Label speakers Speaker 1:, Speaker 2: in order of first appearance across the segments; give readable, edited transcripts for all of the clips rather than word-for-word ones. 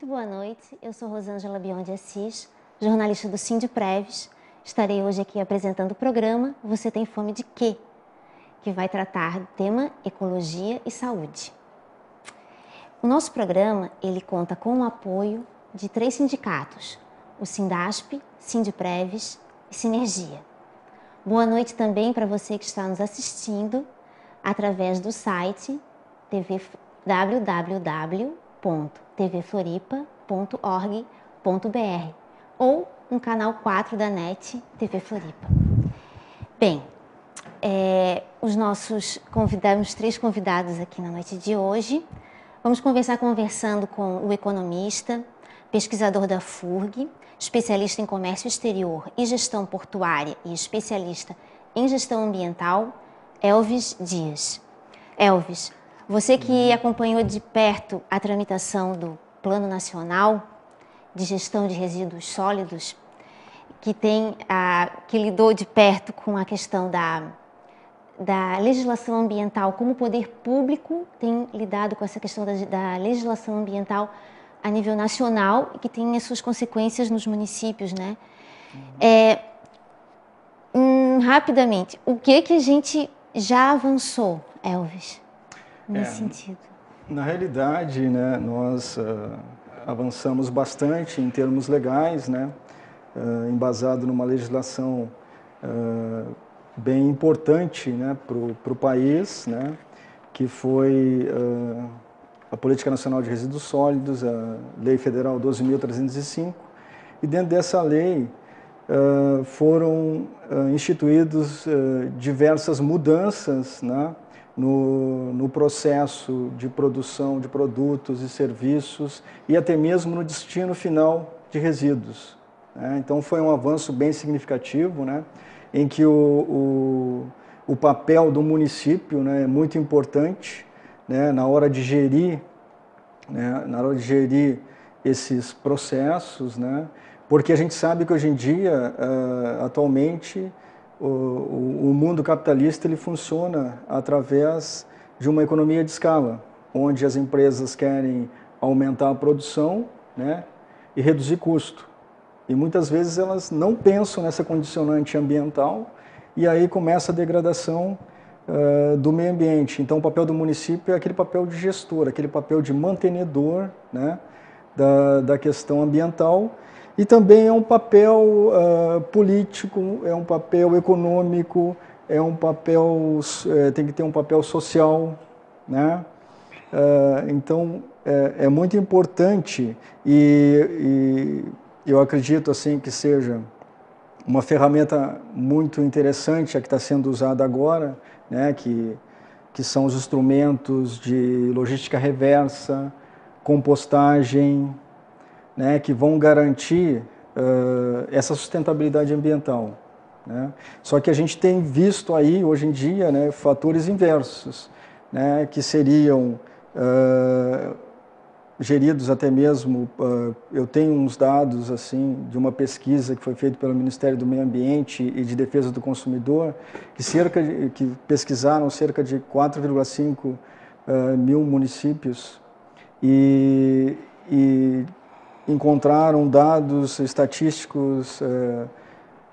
Speaker 1: Muito boa noite, eu sou Rosângela Bion de Assis, jornalista do Sindpreves. Estarei hoje aqui apresentando o programa Você Tem Fome de Quê? Que vai tratar do tema Ecologia e Saúde. O nosso programa ele conta com o apoio de 3 sindicatos, o Sindasp, Sindpreves e Sinergia. Boa noite também para você que está nos assistindo através do site www.tvfloripa.org.br ou no canal 4 da NET TV Floripa. Bem, os 3 convidados aqui na noite de hoje. Vamos conversando com o economista, pesquisador da FURG, especialista em comércio exterior e gestão portuária e especialista em gestão ambiental, Elvis Dias. Elvis, você que acompanhou de perto a tramitação do Plano Nacional de Gestão de Resíduos Sólidos, que lidou de perto com a questão da legislação ambiental, como o poder público tem lidado com essa questão da legislação ambiental a nível nacional e que tem as suas consequências nos municípios, né? Rapidamente, o que a gente já avançou, Elvis, nesse sentido?
Speaker 2: Na realidade, né, nós avançamos bastante em termos legais, né, embasado numa legislação bem importante, né, para o país, né, que foi a Política Nacional de Resíduos Sólidos, a Lei Federal 12.305, e dentro dessa lei foram instituídas diversas mudanças, né, no processo de produção de produtos e serviços e até mesmo no destino final de resíduos, né? Então foi um avanço bem significativo, né, em que o papel do município, né, é muito importante, né, na hora de gerir esses processos, né, porque a gente sabe que hoje em dia, atualmente, o mundo capitalista ele funciona através de uma economia de escala, onde as empresas querem aumentar a produção, né, e reduzir custo. E muitas vezes elas não pensam nessa condicionante ambiental e aí começa a degradação do meio ambiente. Então o papel do município é aquele papel de gestor, aquele papel de mantenedor, né, da questão ambiental. E também é um papel político, é um papel econômico, é um papel, tem que ter um papel social, né? Então é muito importante e eu acredito assim que seja uma ferramenta muito interessante a que está sendo usada agora, né? Que são os instrumentos de logística reversa, compostagem, né, que vão garantir essa sustentabilidade ambiental, né? Só que a gente tem visto aí, hoje em dia, né, fatores inversos, né, que seriam geridos até mesmo, eu tenho uns dados assim, de uma pesquisa que foi feita pelo Ministério do Meio Ambiente e de Defesa do Consumidor, que pesquisaram cerca de 4,5 mil municípios e encontraram dados estatísticos,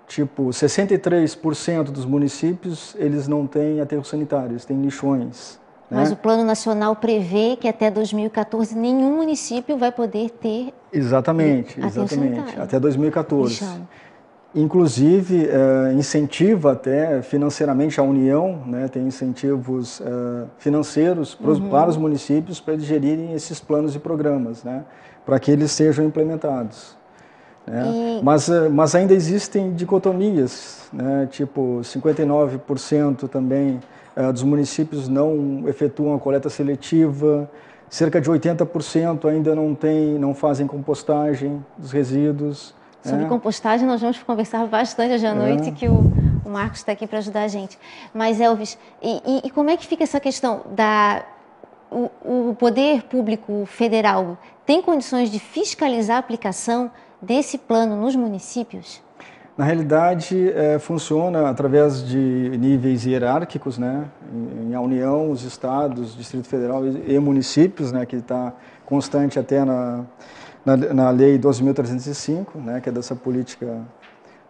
Speaker 2: tipo 63% dos municípios eles não têm aterros sanitários, têm lixões.
Speaker 1: Mas
Speaker 2: né?
Speaker 1: o Plano Nacional prevê que até 2014 nenhum município vai poder ter
Speaker 2: Exatamente, até 2014. Lixão. Inclusive, incentiva até financeiramente a União, né, tem incentivos financeiros para os municípios para eles gerirem esses planos e programas, né, para que eles sejam implementados. Né? Mas ainda existem dicotomias, né, tipo 59% também dos municípios não efetuam a coleta seletiva, cerca de 80% ainda não fazem compostagem dos resíduos.
Speaker 1: Sobre compostagem nós vamos conversar bastante hoje à noite, que o Marcos está aqui para ajudar a gente. Mas, Elvis, e como é que fica essa questão o poder público federal tem condições de fiscalizar a aplicação desse plano nos municípios?
Speaker 2: Na realidade, funciona através de níveis hierárquicos, né? Em a União, os estados, Distrito Federal e municípios, né? Que está constante até na na Lei 12.305, né, que é dessa política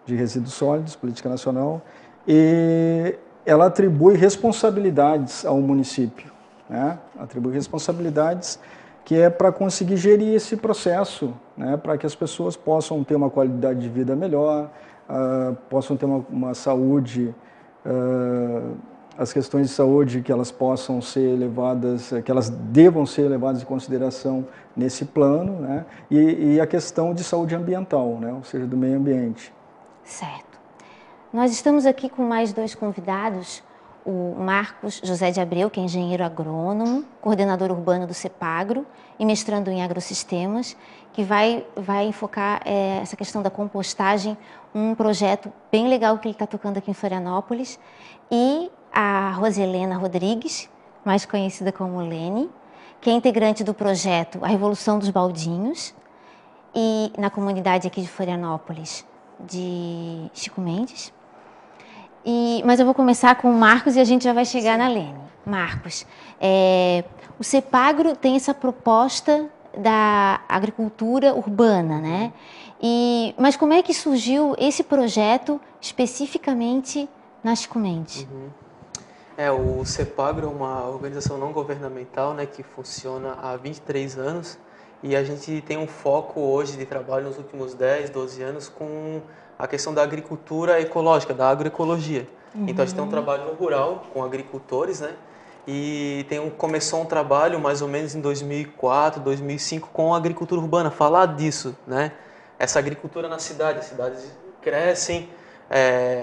Speaker 2: de resíduos sólidos, política nacional, e ela atribui responsabilidades ao município, né, atribui responsabilidades que é para conseguir gerir esse processo, né, para que as pessoas possam ter uma qualidade de vida melhor, possam ter uma saúde, as questões de saúde que elas possam ser levadas, que elas devam ser levadas em consideração nesse plano, né, e a questão de saúde ambiental, né, ou seja, do meio ambiente.
Speaker 1: Certo. Nós estamos aqui com mais 2 convidados, o Marcos José de Abreu, que é engenheiro agrônomo, coordenador urbano do CEPAGRO e mestrando em agrossistemas, que vai enfocar essa questão da compostagem, um projeto bem legal que ele está tocando aqui em Florianópolis, e a Roselena Rodrigues, mais conhecida como Lene, que é integrante do projeto A Revolução dos Baldinhos, e na comunidade aqui de Florianópolis, de Chico Mendes. Mas eu vou começar com o Marcos e a gente já vai chegar na Lene. Marcos, o CEPAGRO tem essa proposta da agricultura urbana, né? Mas como é que surgiu esse projeto especificamente na Chico Mendes?
Speaker 3: O CEPAGRO é uma organização não governamental, né, que funciona há 23 anos e a gente tem um foco hoje de trabalho nos últimos 10, 12 anos com a questão da agricultura ecológica, da agroecologia. Então a gente tem um trabalho no rural com agricultores, né? E começou um trabalho mais ou menos em 2004, 2005 com a agricultura urbana, falar disso, né? Essa agricultura na cidade, as cidades crescem,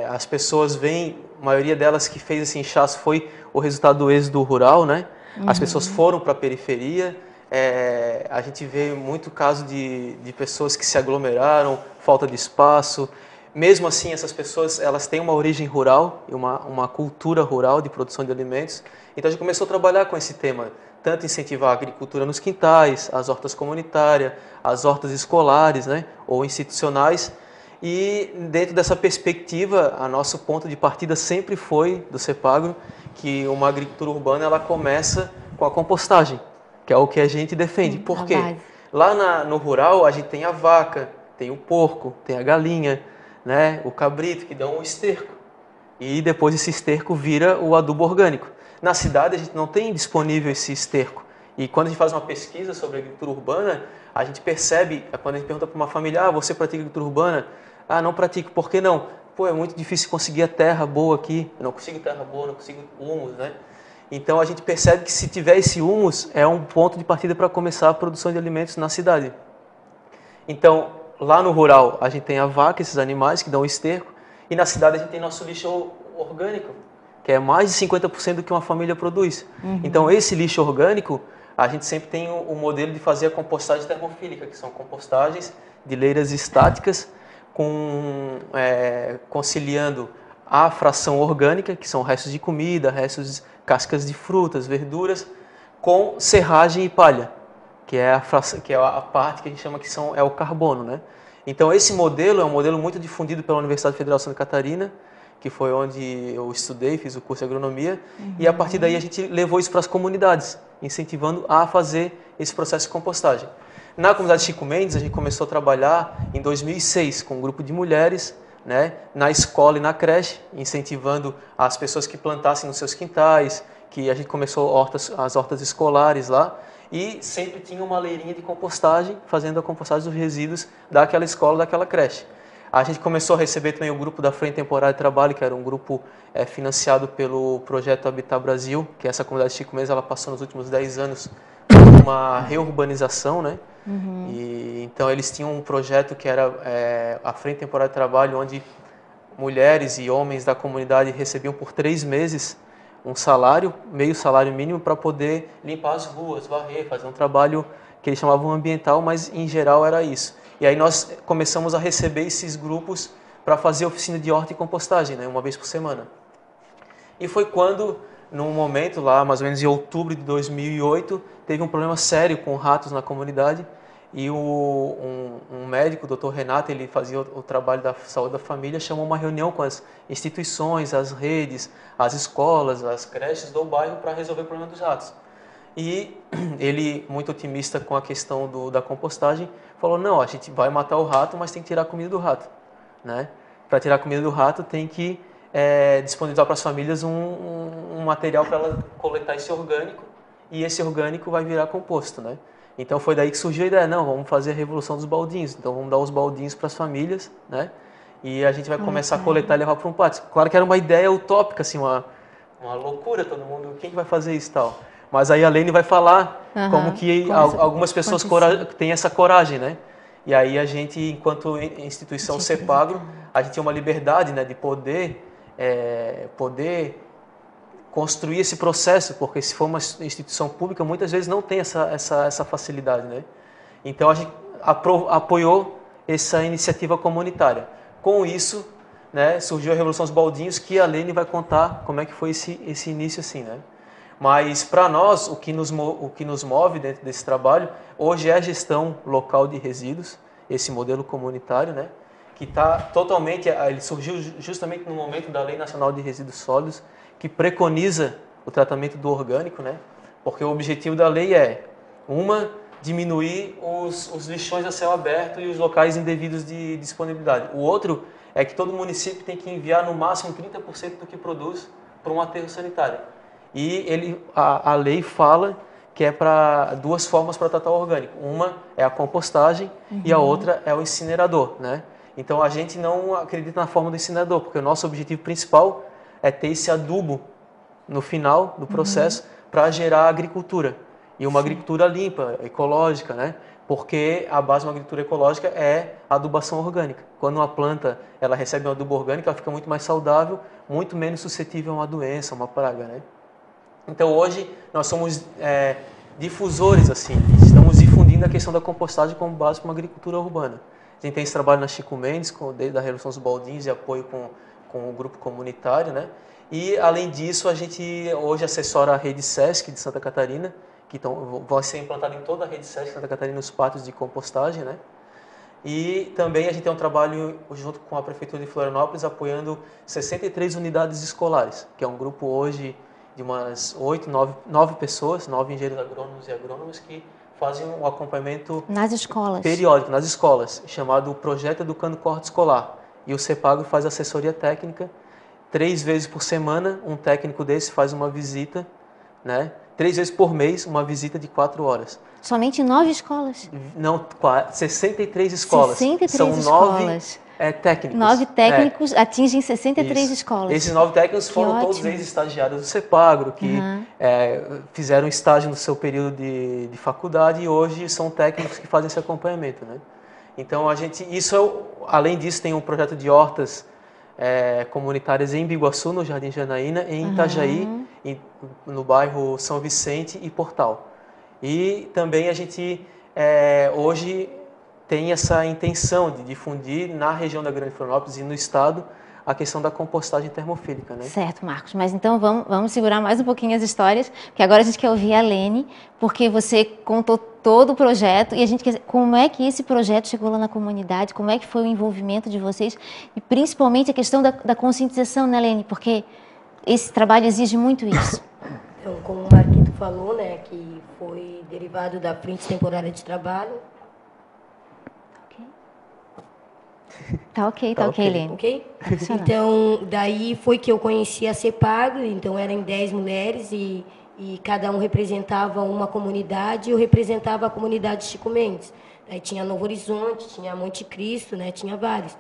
Speaker 3: as pessoas veem, a maioria delas que fez esse inchaço foi o resultado do êxodo rural, né? As pessoas foram para a periferia, a gente vê muito caso de pessoas que se aglomeraram, falta de espaço. Mesmo assim, essas pessoas elas têm uma origem rural, uma cultura rural de produção de alimentos. Então a gente começou a trabalhar com esse tema, tanto incentivar a agricultura nos quintais, as hortas comunitárias, as hortas escolares, né, ou institucionais. E dentro dessa perspectiva, a nosso ponto de partida sempre foi do CEPAGRO que uma agricultura urbana ela começa com a compostagem, que é o que a gente defende. Por quê? Lá no rural a gente tem a vaca, tem o porco, tem a galinha, né, o cabrito, que dão um esterco. E depois esse esterco vira o adubo orgânico. Na cidade a gente não tem disponível esse esterco. E quando a gente faz uma pesquisa sobre agricultura urbana, a gente percebe, quando a gente pergunta para uma família, você pratica agricultura urbana? Não pratico, por que não? É muito difícil conseguir a terra boa aqui, eu não consigo terra boa, não consigo humus, né? Então a gente percebe que se tiver esse humus, é um ponto de partida para começar a produção de alimentos na cidade. Então, lá no rural, a gente tem a vaca, esses animais que dão esterco, e na cidade a gente tem nosso lixo orgânico, que é mais de 50% do que uma família produz. Então, esse lixo orgânico, a gente sempre tem o modelo de fazer a compostagem termofílica, que são compostagens de leiras estáticas, conciliando a fração orgânica, que são restos de comida, restos de cascas de frutas, verduras, com serragem e palha, que é a parte que a gente chama que é o carbono, né? Então esse modelo é um modelo muito difundido pela Universidade Federal de Santa Catarina, que foi onde eu estudei, fiz o curso de agronomia, e a partir daí a gente levou isso para as comunidades, incentivando a fazer esse processo de compostagem. Na comunidade Chico Mendes, a gente começou a trabalhar em 2006 com um grupo de mulheres, né, na escola e na creche, incentivando as pessoas que plantassem nos seus quintais, que a gente começou as hortas escolares lá, e sempre tinha uma leirinha de compostagem, fazendo a compostagem dos resíduos daquela escola, daquela creche. A gente começou a receber também o grupo da Frente Temporária de Trabalho, que era um grupo financiado pelo projeto Habitat Brasil, que essa comunidade Chico Mendes ela passou nos últimos 10 anos por uma reurbanização, né? E então eles tinham um projeto que era a Frente Temporária de Trabalho, onde mulheres e homens da comunidade recebiam por 3 meses um salário, meio salário mínimo, para poder limpar as ruas, varrer, fazer um trabalho que eles chamavam ambiental, mas em geral era isso. E aí nós começamos a receber esses grupos para fazer oficina de horta e compostagem, né, uma vez por semana. E foi quando, num momento lá, mais ou menos em outubro de 2008, teve um problema sério com ratos na comunidade, e um médico, o Dr. Renato, ele fazia o trabalho da saúde da família, chamou uma reunião com as instituições, as redes, as escolas, as creches do bairro para resolver o problema dos ratos. E ele, muito otimista com a questão da compostagem, falou, não, a gente vai matar o rato, mas tem que tirar a comida do rato, né? Para tirar a comida do rato, tem que disponibilizar para as famílias um material para ela coletar esse orgânico, e esse orgânico vai virar composto, né? Então foi daí que surgiu a ideia, não, vamos fazer a revolução dos baldinhos, então vamos dar os baldinhos para as famílias, né? E a gente vai começar a coletar e levar para um pátio. Claro que era uma ideia utópica, assim, uma loucura, todo mundo, quem que vai fazer isso e tal? Mas aí a Lene vai falar como que algumas pessoas têm essa coragem, né? E aí a gente, enquanto instituição CEPAGRO, a gente tem uma liberdade, né, de poder construir esse processo, porque se for uma instituição pública, muitas vezes não tem essa facilidade, né? Então a gente apoiou essa iniciativa comunitária. Com isso, né, surgiu a Revolução dos Baldinhos, que a Lene vai contar como é que foi esse início assim, né? Mas para nós, o que nos move dentro desse trabalho, hoje é a gestão local de resíduos, esse modelo comunitário, né? Que está totalmente, ele surgiu justamente no momento da Lei Nacional de Resíduos Sólidos, que preconiza o tratamento do orgânico, né? Porque o objetivo da lei é, diminuir os lixões a céu aberto e os locais indevidos de disponibilidade. O outro é que todo município tem que enviar no máximo 30% do que produz para um aterro sanitário. E a lei fala que é para duas formas para tratar o orgânico. Uma é a compostagem e a outra é o incinerador, né? Então a gente não acredita na forma do incinerador, porque o nosso objetivo principal é ter esse adubo no final do processo para gerar agricultura. E uma agricultura limpa, ecológica, né? Porque a base de uma agricultura ecológica é a adubação orgânica. Quando uma planta ela recebe um adubo orgânico, ela fica muito mais saudável, muito menos suscetível a uma doença, a uma praga, né? Então hoje nós somos difusores, assim, estamos difundindo a questão da compostagem como base para uma agricultura urbana. A gente tem esse trabalho na Chico Mendes, da Revolução dos Baldinhos, e apoio com o grupo comunitário, né? E além disso, a gente hoje assessora a rede SESC de Santa Catarina, que vai ser implantado em toda a rede SESC de Santa Catarina, os pátios de compostagem, né? E também a gente tem um trabalho junto com a Prefeitura de Florianópolis, apoiando 63 unidades escolares, que é um grupo hoje de umas 9 pessoas, 9 engenheiros agrônomos e agrônomas que fazem um acompanhamento
Speaker 1: nas escolas,
Speaker 3: periódico nas escolas, chamado Projeto Educando Corte Escolar. E o CEPAGRO faz assessoria técnica 3 vezes por semana, um técnico desse faz uma visita, né? 3 vezes por mês, uma visita de 4 horas.
Speaker 1: Somente 9 escolas?
Speaker 3: Não, 63 escolas.
Speaker 1: 63
Speaker 3: São
Speaker 1: escolas.
Speaker 3: 9 técnicos.
Speaker 1: 9 técnicos atingem 63 escolas.
Speaker 3: Esses 9 técnicos foram todos ex-estagiários do CEPAGRO, que fizeram estágio no seu período de faculdade e hoje são técnicos que fazem esse acompanhamento, né? Então, além disso, tem um projeto de hortas comunitárias em Biguaçu, no Jardim Janaína, em Itajaí, no bairro São Vicente e Portal. E também a gente hoje tem essa intenção de difundir na região da Grande Florianópolis e no estado a questão da compostagem termofílica, né?
Speaker 1: Certo, Marcos. Mas então vamos segurar mais um pouquinho as histórias, porque agora a gente quer ouvir a Lene, porque você contou todo o projeto e a gente quer saber como é que esse projeto chegou lá na comunidade, como é que foi o envolvimento de vocês e principalmente a questão da conscientização, né, Lene? Porque esse trabalho exige muito isso.
Speaker 4: Então, como o Marquito falou, né, que foi derivado da Frente Temporária de Trabalho.
Speaker 1: Tá ok, Lene.
Speaker 4: Ok? Então, daí foi que eu conheci a CEPAGRO, então eram 10 mulheres e cada um representava uma comunidade, eu representava a comunidade Chico Mendes. Daí tinha Novo Horizonte, tinha Monte Cristo, né, tinha vários.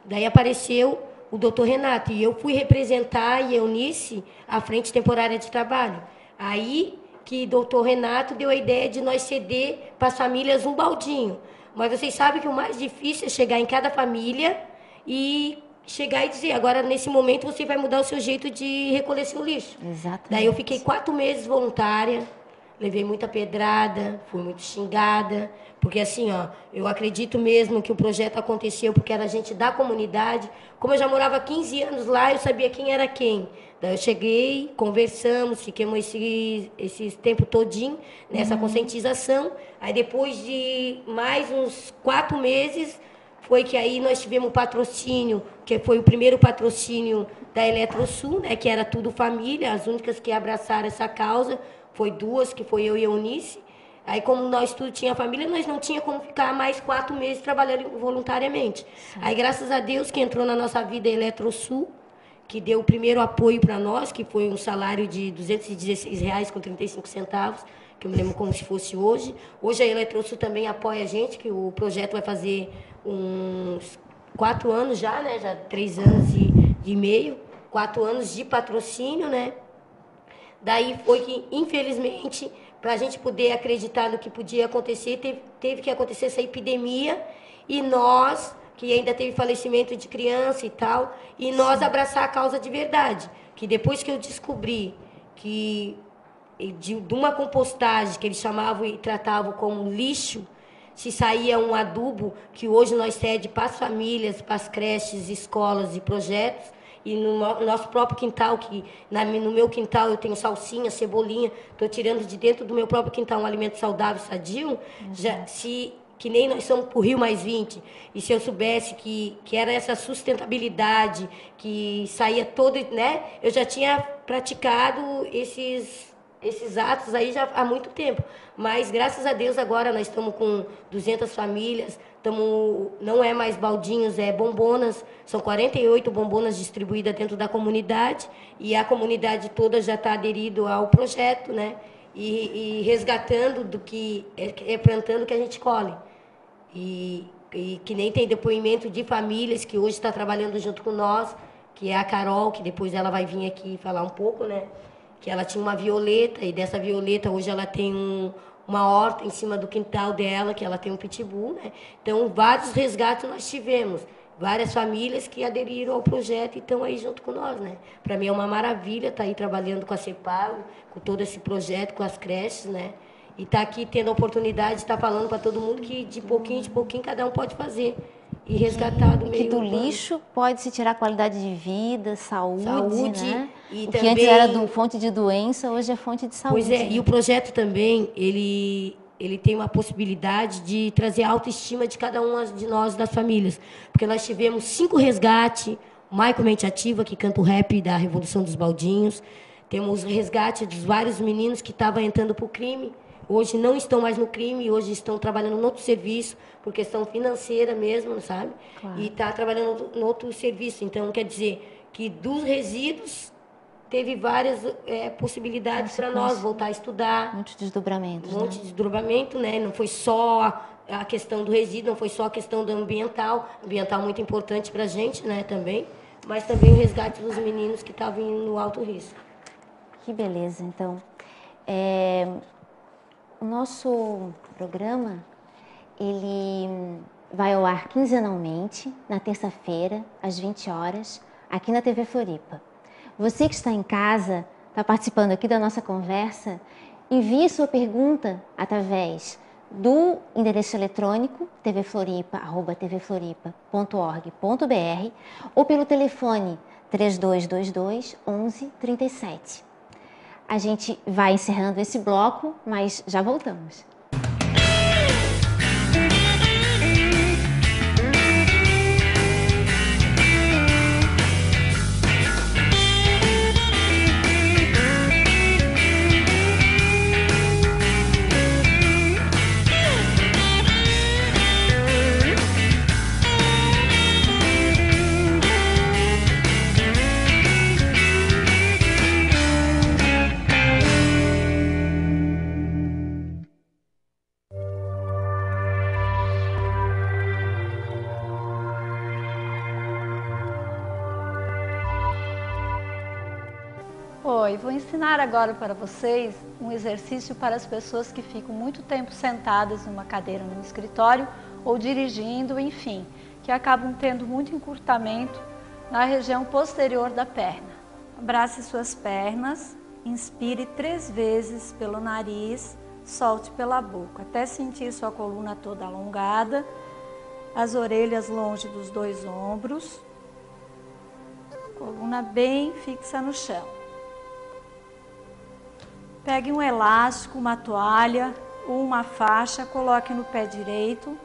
Speaker 4: Daí apareceu o doutor Renato e eu fui representar e Eunice a Frente Temporária de Trabalho. Aí que o doutor Renato deu a ideia de nós ceder para as famílias um baldinho. Mas vocês sabem que o mais difícil é chegar em cada família e chegar e dizer, agora nesse momento você vai mudar o seu jeito de recolher seu lixo.
Speaker 1: Exatamente.
Speaker 4: Daí eu fiquei 4 meses voluntária, levei muita pedrada, fui muito xingada, porque assim, ó, eu acredito mesmo que o projeto aconteceu porque era gente da comunidade. Como eu já morava 15 anos lá, eu sabia quem era quem. Daí eu cheguei, conversamos, fiquemos esse tempo todinho nessa conscientização. Aí depois de mais uns 4 meses, foi que aí nós tivemos patrocínio, que foi o primeiro patrocínio da Eletrosul, né, que era tudo família, as únicas que abraçaram essa causa, foi 2, que foi eu e a Eunice. Aí, como nós tudo tinha família, nós não tinha como ficar mais 4 meses trabalhando voluntariamente. Sim. Aí, graças a Deus, que entrou na nossa vida a Eletrosul, que deu o primeiro apoio para nós, que foi um salário de R$ 216,35, que eu me lembro como se fosse hoje. Hoje a Eletrosul também apoia a gente, que o projeto vai fazer uns 4 anos já, né? Já 3 anos e meio, 4 anos de patrocínio, né? Daí foi que, infelizmente, para a gente poder acreditar no que podia acontecer, teve que acontecer essa epidemia, e nós, que ainda teve falecimento de criança e tal, e nós abraçar a causa de verdade. Que depois que eu descobri que de uma compostagem que eles chamavam e tratavam como lixo, se saía um adubo, que hoje nós cede para as famílias, para as creches, escolas e projetos, e no nosso próprio quintal, que no meu quintal eu tenho salsinha, cebolinha, estou tirando de dentro do meu próprio quintal um alimento saudável, sadio, que nem nós somos para o Rio Mais 20, e se eu soubesse que era essa sustentabilidade, que saía todo, né, eu já tinha praticado esses atos aí já há muito tempo. Mas, graças a Deus, agora nós estamos com 200 famílias, não é mais baldinhos, é bombonas, são 48 bombonas distribuídas dentro da comunidade, e a comunidade toda já está aderido ao projeto, né? E resgatando do que é plantando que a gente colhe. E que nem tem depoimento de famílias que hoje está trabalhando junto com nós, que é a Carol, que depois ela vai vir aqui falar um pouco, né? Que ela tinha uma violeta, e dessa violeta hoje ela tem uma horta em cima do quintal dela, que ela tem um pitbull, né? Então, vários resgates nós tivemos, várias famílias que aderiram ao projeto e estão aí junto com nós, né? Para mim é uma maravilha estar aí trabalhando com a CEPAGO, com todo esse projeto, com as creches, né? E estar aqui tendo a oportunidade de estar falando para todo mundo que de pouquinho cada um pode fazer. E resgatar do meio
Speaker 1: que do
Speaker 4: urbano.
Speaker 1: lixo pode se tirar qualidade de vida, saúde, né?
Speaker 4: E
Speaker 1: o
Speaker 4: também,
Speaker 1: que antes era fonte de doença, hoje é fonte de saúde.
Speaker 4: Pois é,
Speaker 1: né?
Speaker 4: E o projeto também, ele tem uma possibilidade de trazer a autoestima de cada uma de nós, das famílias. Porque nós tivemos 5 resgates, o Maico Mente Ativa, que canta o rap da Revolução dos Baldinhos, temos resgate dos vários meninos que estavam entrando para o crime, hoje não estão mais no crime, hoje estão trabalhando no outro serviço, por questão financeira mesmo, sabe? Claro. E está trabalhando no outro serviço. Então, quer dizer que dos resíduos teve várias possibilidades para nós voltar a estudar.
Speaker 1: Muitos desdobramentos.
Speaker 4: De desdobramento, né? Não foi só a questão do resíduo, não foi só a questão do ambiental muito importante para a gente, né, também, mas também o resgate dos meninos que estavam no alto risco.
Speaker 1: Que beleza, então. O nosso programa, ele vai ao ar quinzenalmente, na terça-feira, às 20 horas, aqui na TV Floripa. Você que está em casa, está participando aqui da nossa conversa, envie sua pergunta através do endereço eletrônico tvfloripa@tvfloripa.org.br ou pelo telefone 3222 1137. A gente vai encerrando esse bloco, mas já voltamos.
Speaker 5: Oi, vou ensinar agora para vocês um exercício para as pessoas que ficam muito tempo sentadas numa cadeira no escritório ou dirigindo, enfim, que acabam tendo muito encurtamento na região posterior da perna. Abrace suas pernas, inspire 3 vezes pelo nariz, solte pela boca, até sentir sua coluna toda alongada, as orelhas longe dos 2 ombros, coluna bem fixa no chão. Pegue um elástico, uma toalha ou uma faixa, coloque no pé direito,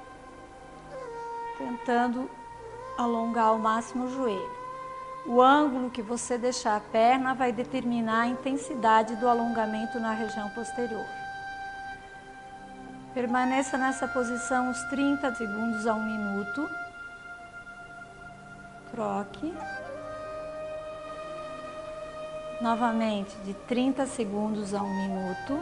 Speaker 5: tentando alongar ao máximo o joelho. O ângulo que você deixar a perna vai determinar a intensidade do alongamento na região posterior. Permaneça nessa posição uns 30 segundos a 1 minuto. Troque. Novamente, de 30 segundos a 1 minuto.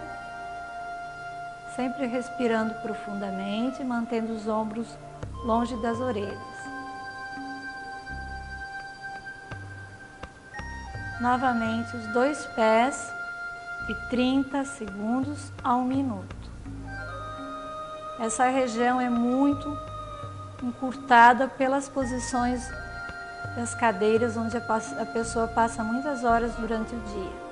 Speaker 5: Sempre respirando profundamente, mantendo os ombros longe das orelhas. Novamente, os 2 pés, de 30 segundos a 1 minuto. Essa região é muito encurtada pelas posições das cadeiras, onde a pessoa passa muitas horas durante o dia.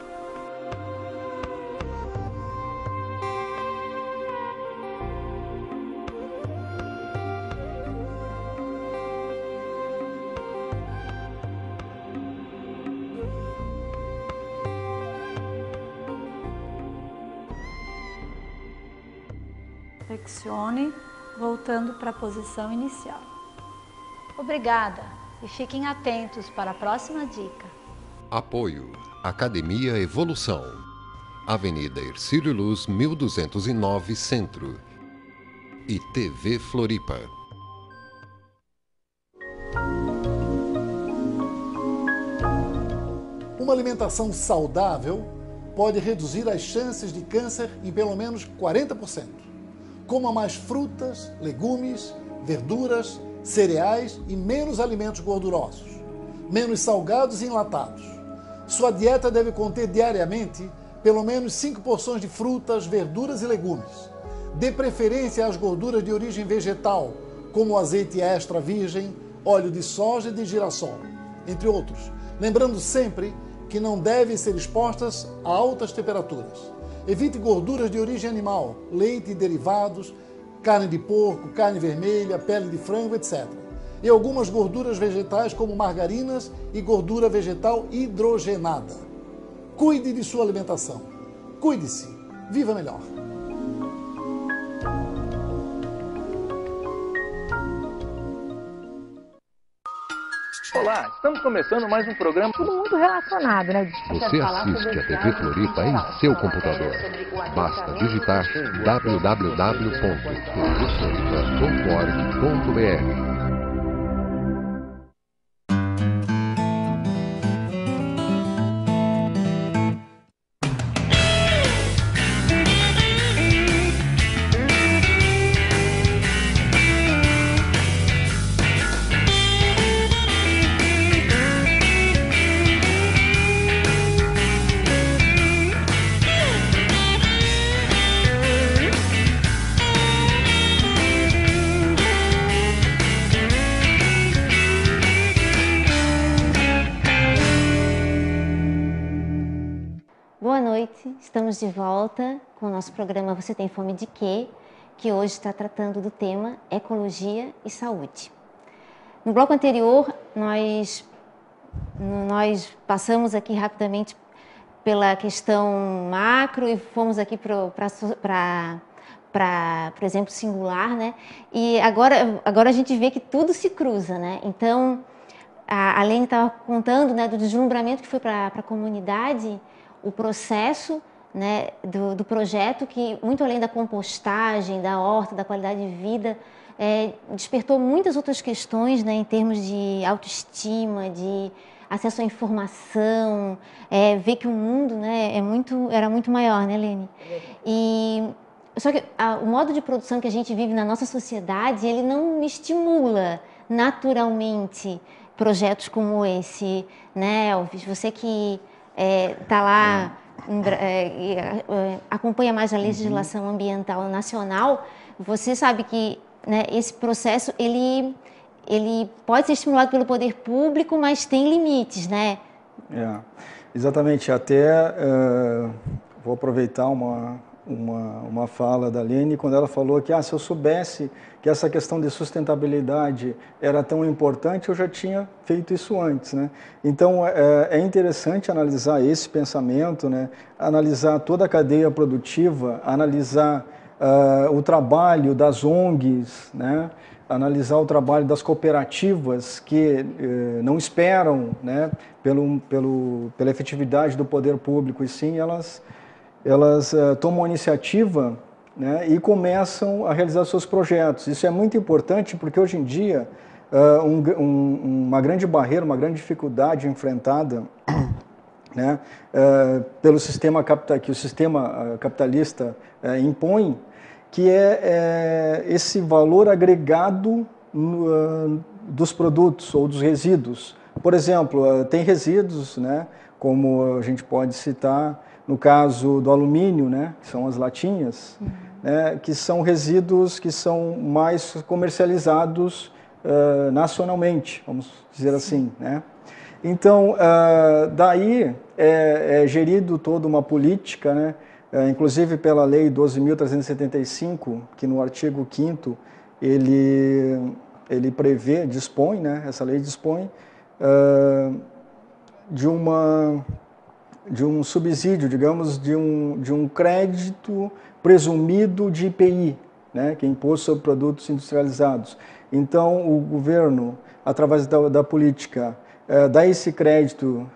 Speaker 5: Flexione, voltando para a posição inicial. Obrigada e fiquem atentos para a próxima dica.
Speaker 6: Apoio Academia Evolução, Avenida Hercílio Luz, 1209, Centro, e TV Floripa.
Speaker 7: Uma alimentação saudável pode reduzir as chances de câncer em pelo menos 40%. Coma mais frutas, legumes, verduras, cereais e menos alimentos gordurosos. Menos salgados e enlatados. Sua dieta deve conter diariamente pelo menos 5 porções de frutas, verduras e legumes. Dê preferência às gorduras de origem vegetal, como o azeite extra virgem, óleo de soja e de girassol, entre outros. Lembrando sempre que não devem ser expostas a altas temperaturas. Evite gorduras de origem animal, leite e derivados, carne de porco, carne vermelha, pele de frango, etc. E algumas gorduras vegetais como margarinas e gordura vegetal hidrogenada. Cuide de sua alimentação. Cuide-se. Viva melhor.
Speaker 8: Olá, estamos começando mais um programa.
Speaker 9: Tudo muito relacionado, né?
Speaker 6: Você assiste a TV Floripa em seu computador. Basta digitar www.tvfloripa.org.br.
Speaker 1: Boa noite, estamos de volta com o nosso programa Você Tem Fome de Quê? Que hoje está tratando do tema Ecologia e Saúde. No bloco anterior, nós passamos aqui rapidamente pela questão macro e fomos aqui para, por exemplo, singular, né? E agora a gente vê que tudo se cruza, né? Então, a Lene estava contando, né, do deslumbramento que foi para a comunidade, o processo, né, do projeto que, muito além da compostagem, da horta, da qualidade de vida, despertou muitas outras questões, né, em termos de autoestima, de acesso à informação, ver que o mundo, né, era muito maior, né, Lene? Só que o modo de produção que a gente vive na nossa sociedade, ele não estimula naturalmente projetos como esse, né, Elvis? Você que está lá, acompanha mais a legislação ambiental nacional, você sabe que, né, esse processo ele pode ser estimulado pelo poder público, mas tem limites, né?
Speaker 2: Exatamente. Até vou aproveitar uma fala da Lene, quando ela falou que se eu soubesse que essa questão de sustentabilidade era tão importante, eu já tinha feito isso antes, né? Então, é interessante analisar esse pensamento, né? Analisar toda a cadeia produtiva, analisar o trabalho das ONGs, né? analisar o trabalho das cooperativas que não esperam, né, pela efetividade do poder público, e sim elas tomam a iniciativa, né, e começam a realizar seus projetos. Isso é muito importante porque hoje em dia uma grande barreira, uma grande dificuldade enfrentada, né, pelo sistema que o sistema capitalista impõe, que é esse valor agregado dos produtos ou dos resíduos. Por exemplo, tem resíduos, né, como a gente pode citar no caso do alumínio, né, que são as latinhas, né, que são resíduos que são mais comercializados nacionalmente, vamos dizer assim, né? Então, daí é gerido toda uma política, né, inclusive pela Lei 12.375, que no artigo 5º ele dispõe, né, essa lei dispõe de um subsídio, digamos, de um crédito presumido de IPI, né, que é Imposto sobre Produtos Industrializados. Então, o governo, através da política, dá esse crédito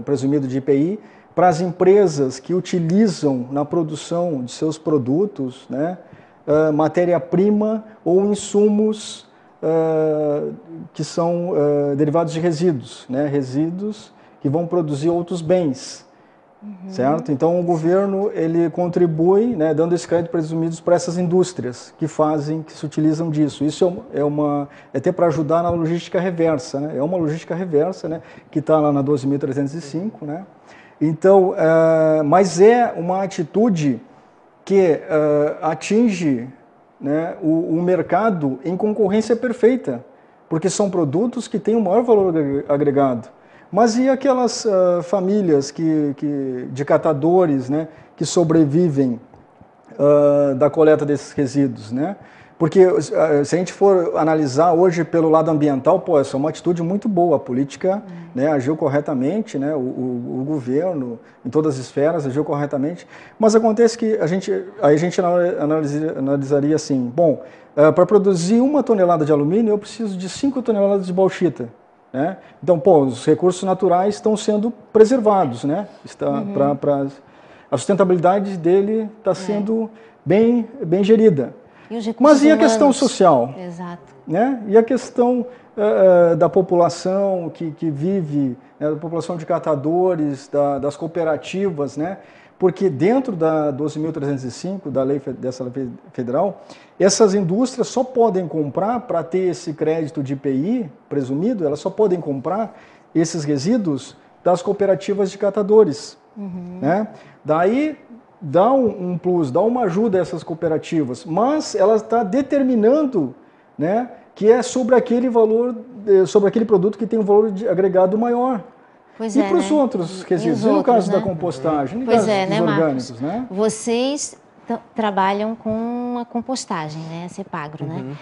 Speaker 2: presumido de IPI para as empresas que utilizam na produção de seus produtos, né, matéria-prima ou insumos que são derivados de resíduos, né, resíduos que vão produzir outros bens, certo? Então o governo ele contribui, né, dando esse crédito presumido para essas indústrias que se utilizam disso. Isso é até para ajudar na logística reversa, né? É uma logística reversa, né, que está lá na 12.305, né? Então, mas é uma atitude que atinge, né, o mercado em concorrência perfeita, porque são produtos que têm o maior valor agregado. Mas e aquelas famílias de catadores, né, que sobrevivem da coleta desses resíduos, né? Porque se a gente for analisar hoje pelo lado ambiental, essa é uma atitude muito boa, a política, né, agiu corretamente, né, o governo, em todas as esferas, agiu corretamente, mas acontece que a gente analisaria assim, bom, para produzir 1 tonelada de alumínio eu preciso de 5 toneladas de bauxita, né? Então, os recursos naturais estão sendo preservados, né? A sustentabilidade dele está sendo bem gerida. Mas e a questão social?
Speaker 1: Exato.
Speaker 2: Né? E a questão da população que vive, né, da população de catadores, das cooperativas, né? Porque dentro da 12.305, dessa lei federal, essas indústrias só podem comprar, para ter esse crédito de IPI presumido, elas só podem comprar esses resíduos das cooperativas de catadores. Né? Daí dá um plus, dá uma ajuda a essas cooperativas, mas ela está determinando, né, que é sobre aquele valor, sobre aquele produto que tem um valor agregado maior.
Speaker 1: Pois
Speaker 2: e para os outros resíduos? E no caso da compostagem? No caso dos orgânicos, né?
Speaker 1: Vocês trabalham com a compostagem, né? A Cepagro, né?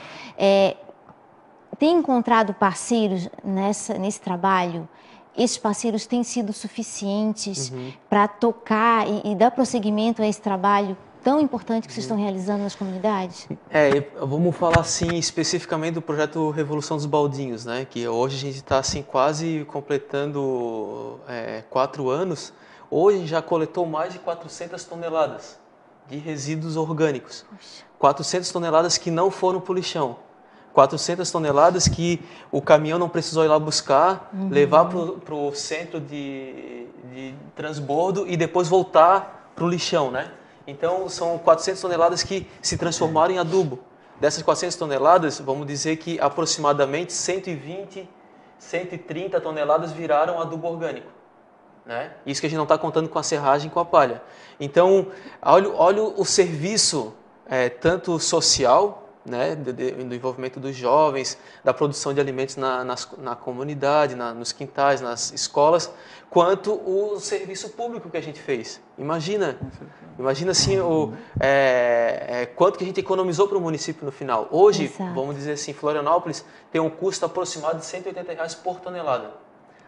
Speaker 1: Tem encontrado parceiros nesse trabalho? Esses parceiros têm sido suficientes para tocar e dar prosseguimento a esse trabalho tão importante que vocês estão realizando nas comunidades?
Speaker 3: Vamos falar assim especificamente do projeto Revolução dos Baldinhos, né? Que hoje a gente está assim quase completando 4 anos. Hoje já coletou mais de 400 toneladas de resíduos orgânicos. Poxa. 400 toneladas que não foram para o lixão. 400 toneladas que o caminhão não precisou ir lá buscar, levar para o centro de transbordo e depois voltar para o lixão, né? Então, são 400 toneladas que se transformaram em adubo. Dessas 400 toneladas, vamos dizer que aproximadamente 120, 130 toneladas viraram adubo orgânico, né? Isso que a gente não está contando com a serragem e com a palha. Então, olha o serviço, tanto social, né, do envolvimento dos jovens, da produção de alimentos na comunidade, nos quintais, nas escolas, quanto o serviço público que a gente fez. Imagina assim, quanto que a gente economizou para o município no final. Hoje,
Speaker 1: Exato.
Speaker 3: Vamos dizer assim, Florianópolis tem um custo aproximado de R$180 por tonelada.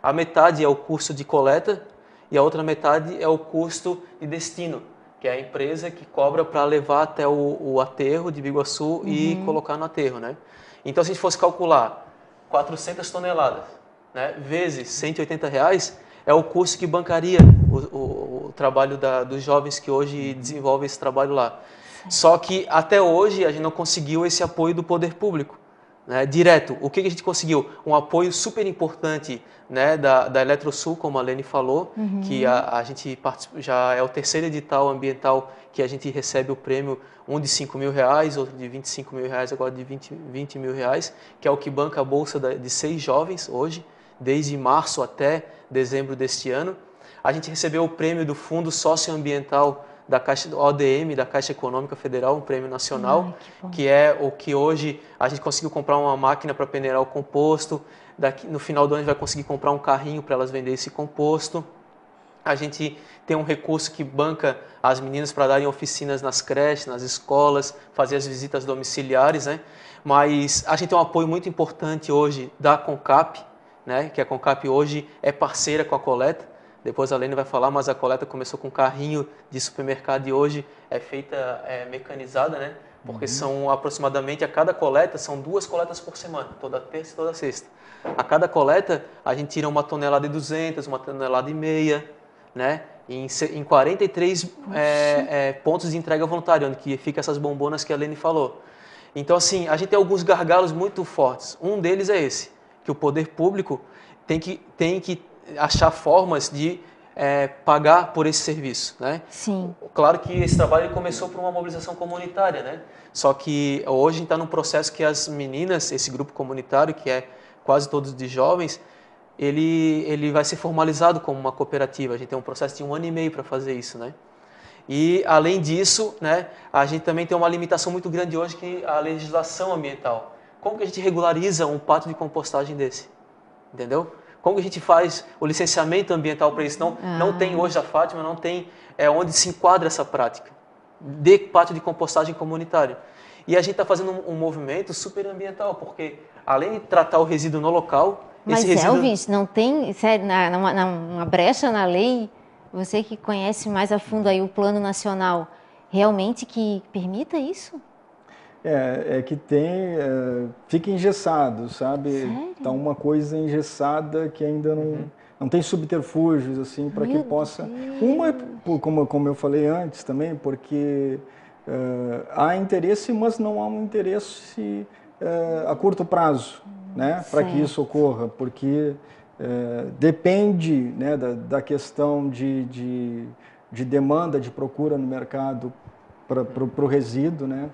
Speaker 3: A metade é o custo de coleta e a outra metade é o custo de destino, que é a empresa que cobra para levar até o aterro de Biguaçu e colocar no aterro, né? Então, se a gente fosse calcular 400 toneladas, né, vezes R$180, é o custo que bancaria o trabalho dos jovens que hoje desenvolvem esse trabalho lá. Só que até hoje a gente não conseguiu esse apoio do poder público, né, direto. O que a gente conseguiu? Um apoio super importante, né, da Eletrosul, como a Lene falou, que a gente já é o terceiro edital ambiental que a gente recebe o prêmio, um de R$5.000, outro de R$25.000, agora de R$20.000, que é o que banca a bolsa de 6 jovens hoje, desde março até dezembro deste ano. A gente recebeu o prêmio do Fundo Socioambiental da Caixa do ODM, da Caixa Econômica Federal, um prêmio nacional, que é o que hoje a gente conseguiu comprar uma máquina para peneirar o composto. No final do ano a gente vai conseguir comprar um carrinho para elas venderem esse composto. A gente tem um recurso que banca as meninas para darem oficinas nas creches, nas escolas, fazer as visitas domiciliares, né? Mas a gente tem um apoio muito importante hoje da CONCAP, né? Que a CONCAP hoje é parceira com a coleta. Depois a Lene vai falar, mas a coleta começou com um carrinho de supermercado e hoje é feita mecanizada, né? Porque são aproximadamente, a cada coleta, são 2 coletas por semana, toda terça e toda sexta. A cada coleta, a gente tira 1,2 toneladas, 1,5 toneladas, né? Em 43 pontos de entrega voluntária, onde que fica essas bombonas que a Lene falou. Então, assim, a gente tem alguns gargalos muito fortes. Um deles é esse, que o poder público tem que achar formas de pagar por esse serviço, né?
Speaker 1: Sim.
Speaker 3: Claro que esse trabalho começou por uma mobilização comunitária, né? Só que hoje a gente está num processo que as meninas, esse grupo comunitário, que é quase todos de jovens, ele vai ser formalizado como uma cooperativa. A gente tem um processo de 1 ano e meio para fazer isso, né? E, além disso, né, a gente também tem uma limitação muito grande hoje, que é a legislação ambiental. Como que a gente regulariza um pátio de compostagem desse? Entendeu? Como que a gente faz o licenciamento ambiental para isso? Não tem hoje a Fátima, não tem onde se enquadra essa prática de pátio de compostagem comunitário. E a gente está fazendo um movimento super ambiental, porque além de tratar o resíduo no local...
Speaker 1: Mas,
Speaker 3: esse resíduo...
Speaker 1: Elvis, não tem uma brecha na lei, você que conhece mais a fundo aí o Plano Nacional, realmente que permita isso?
Speaker 2: É que fica engessado, sabe?
Speaker 1: Sério?
Speaker 2: Tá uma coisa engessada que ainda não tem subterfúgios assim para que possa. Uma, como eu falei antes também, porque há interesse, mas não há um interesse a curto prazo, né? Para que isso ocorra, porque depende, né, da questão de demanda, de procura no mercado para o resíduo, né?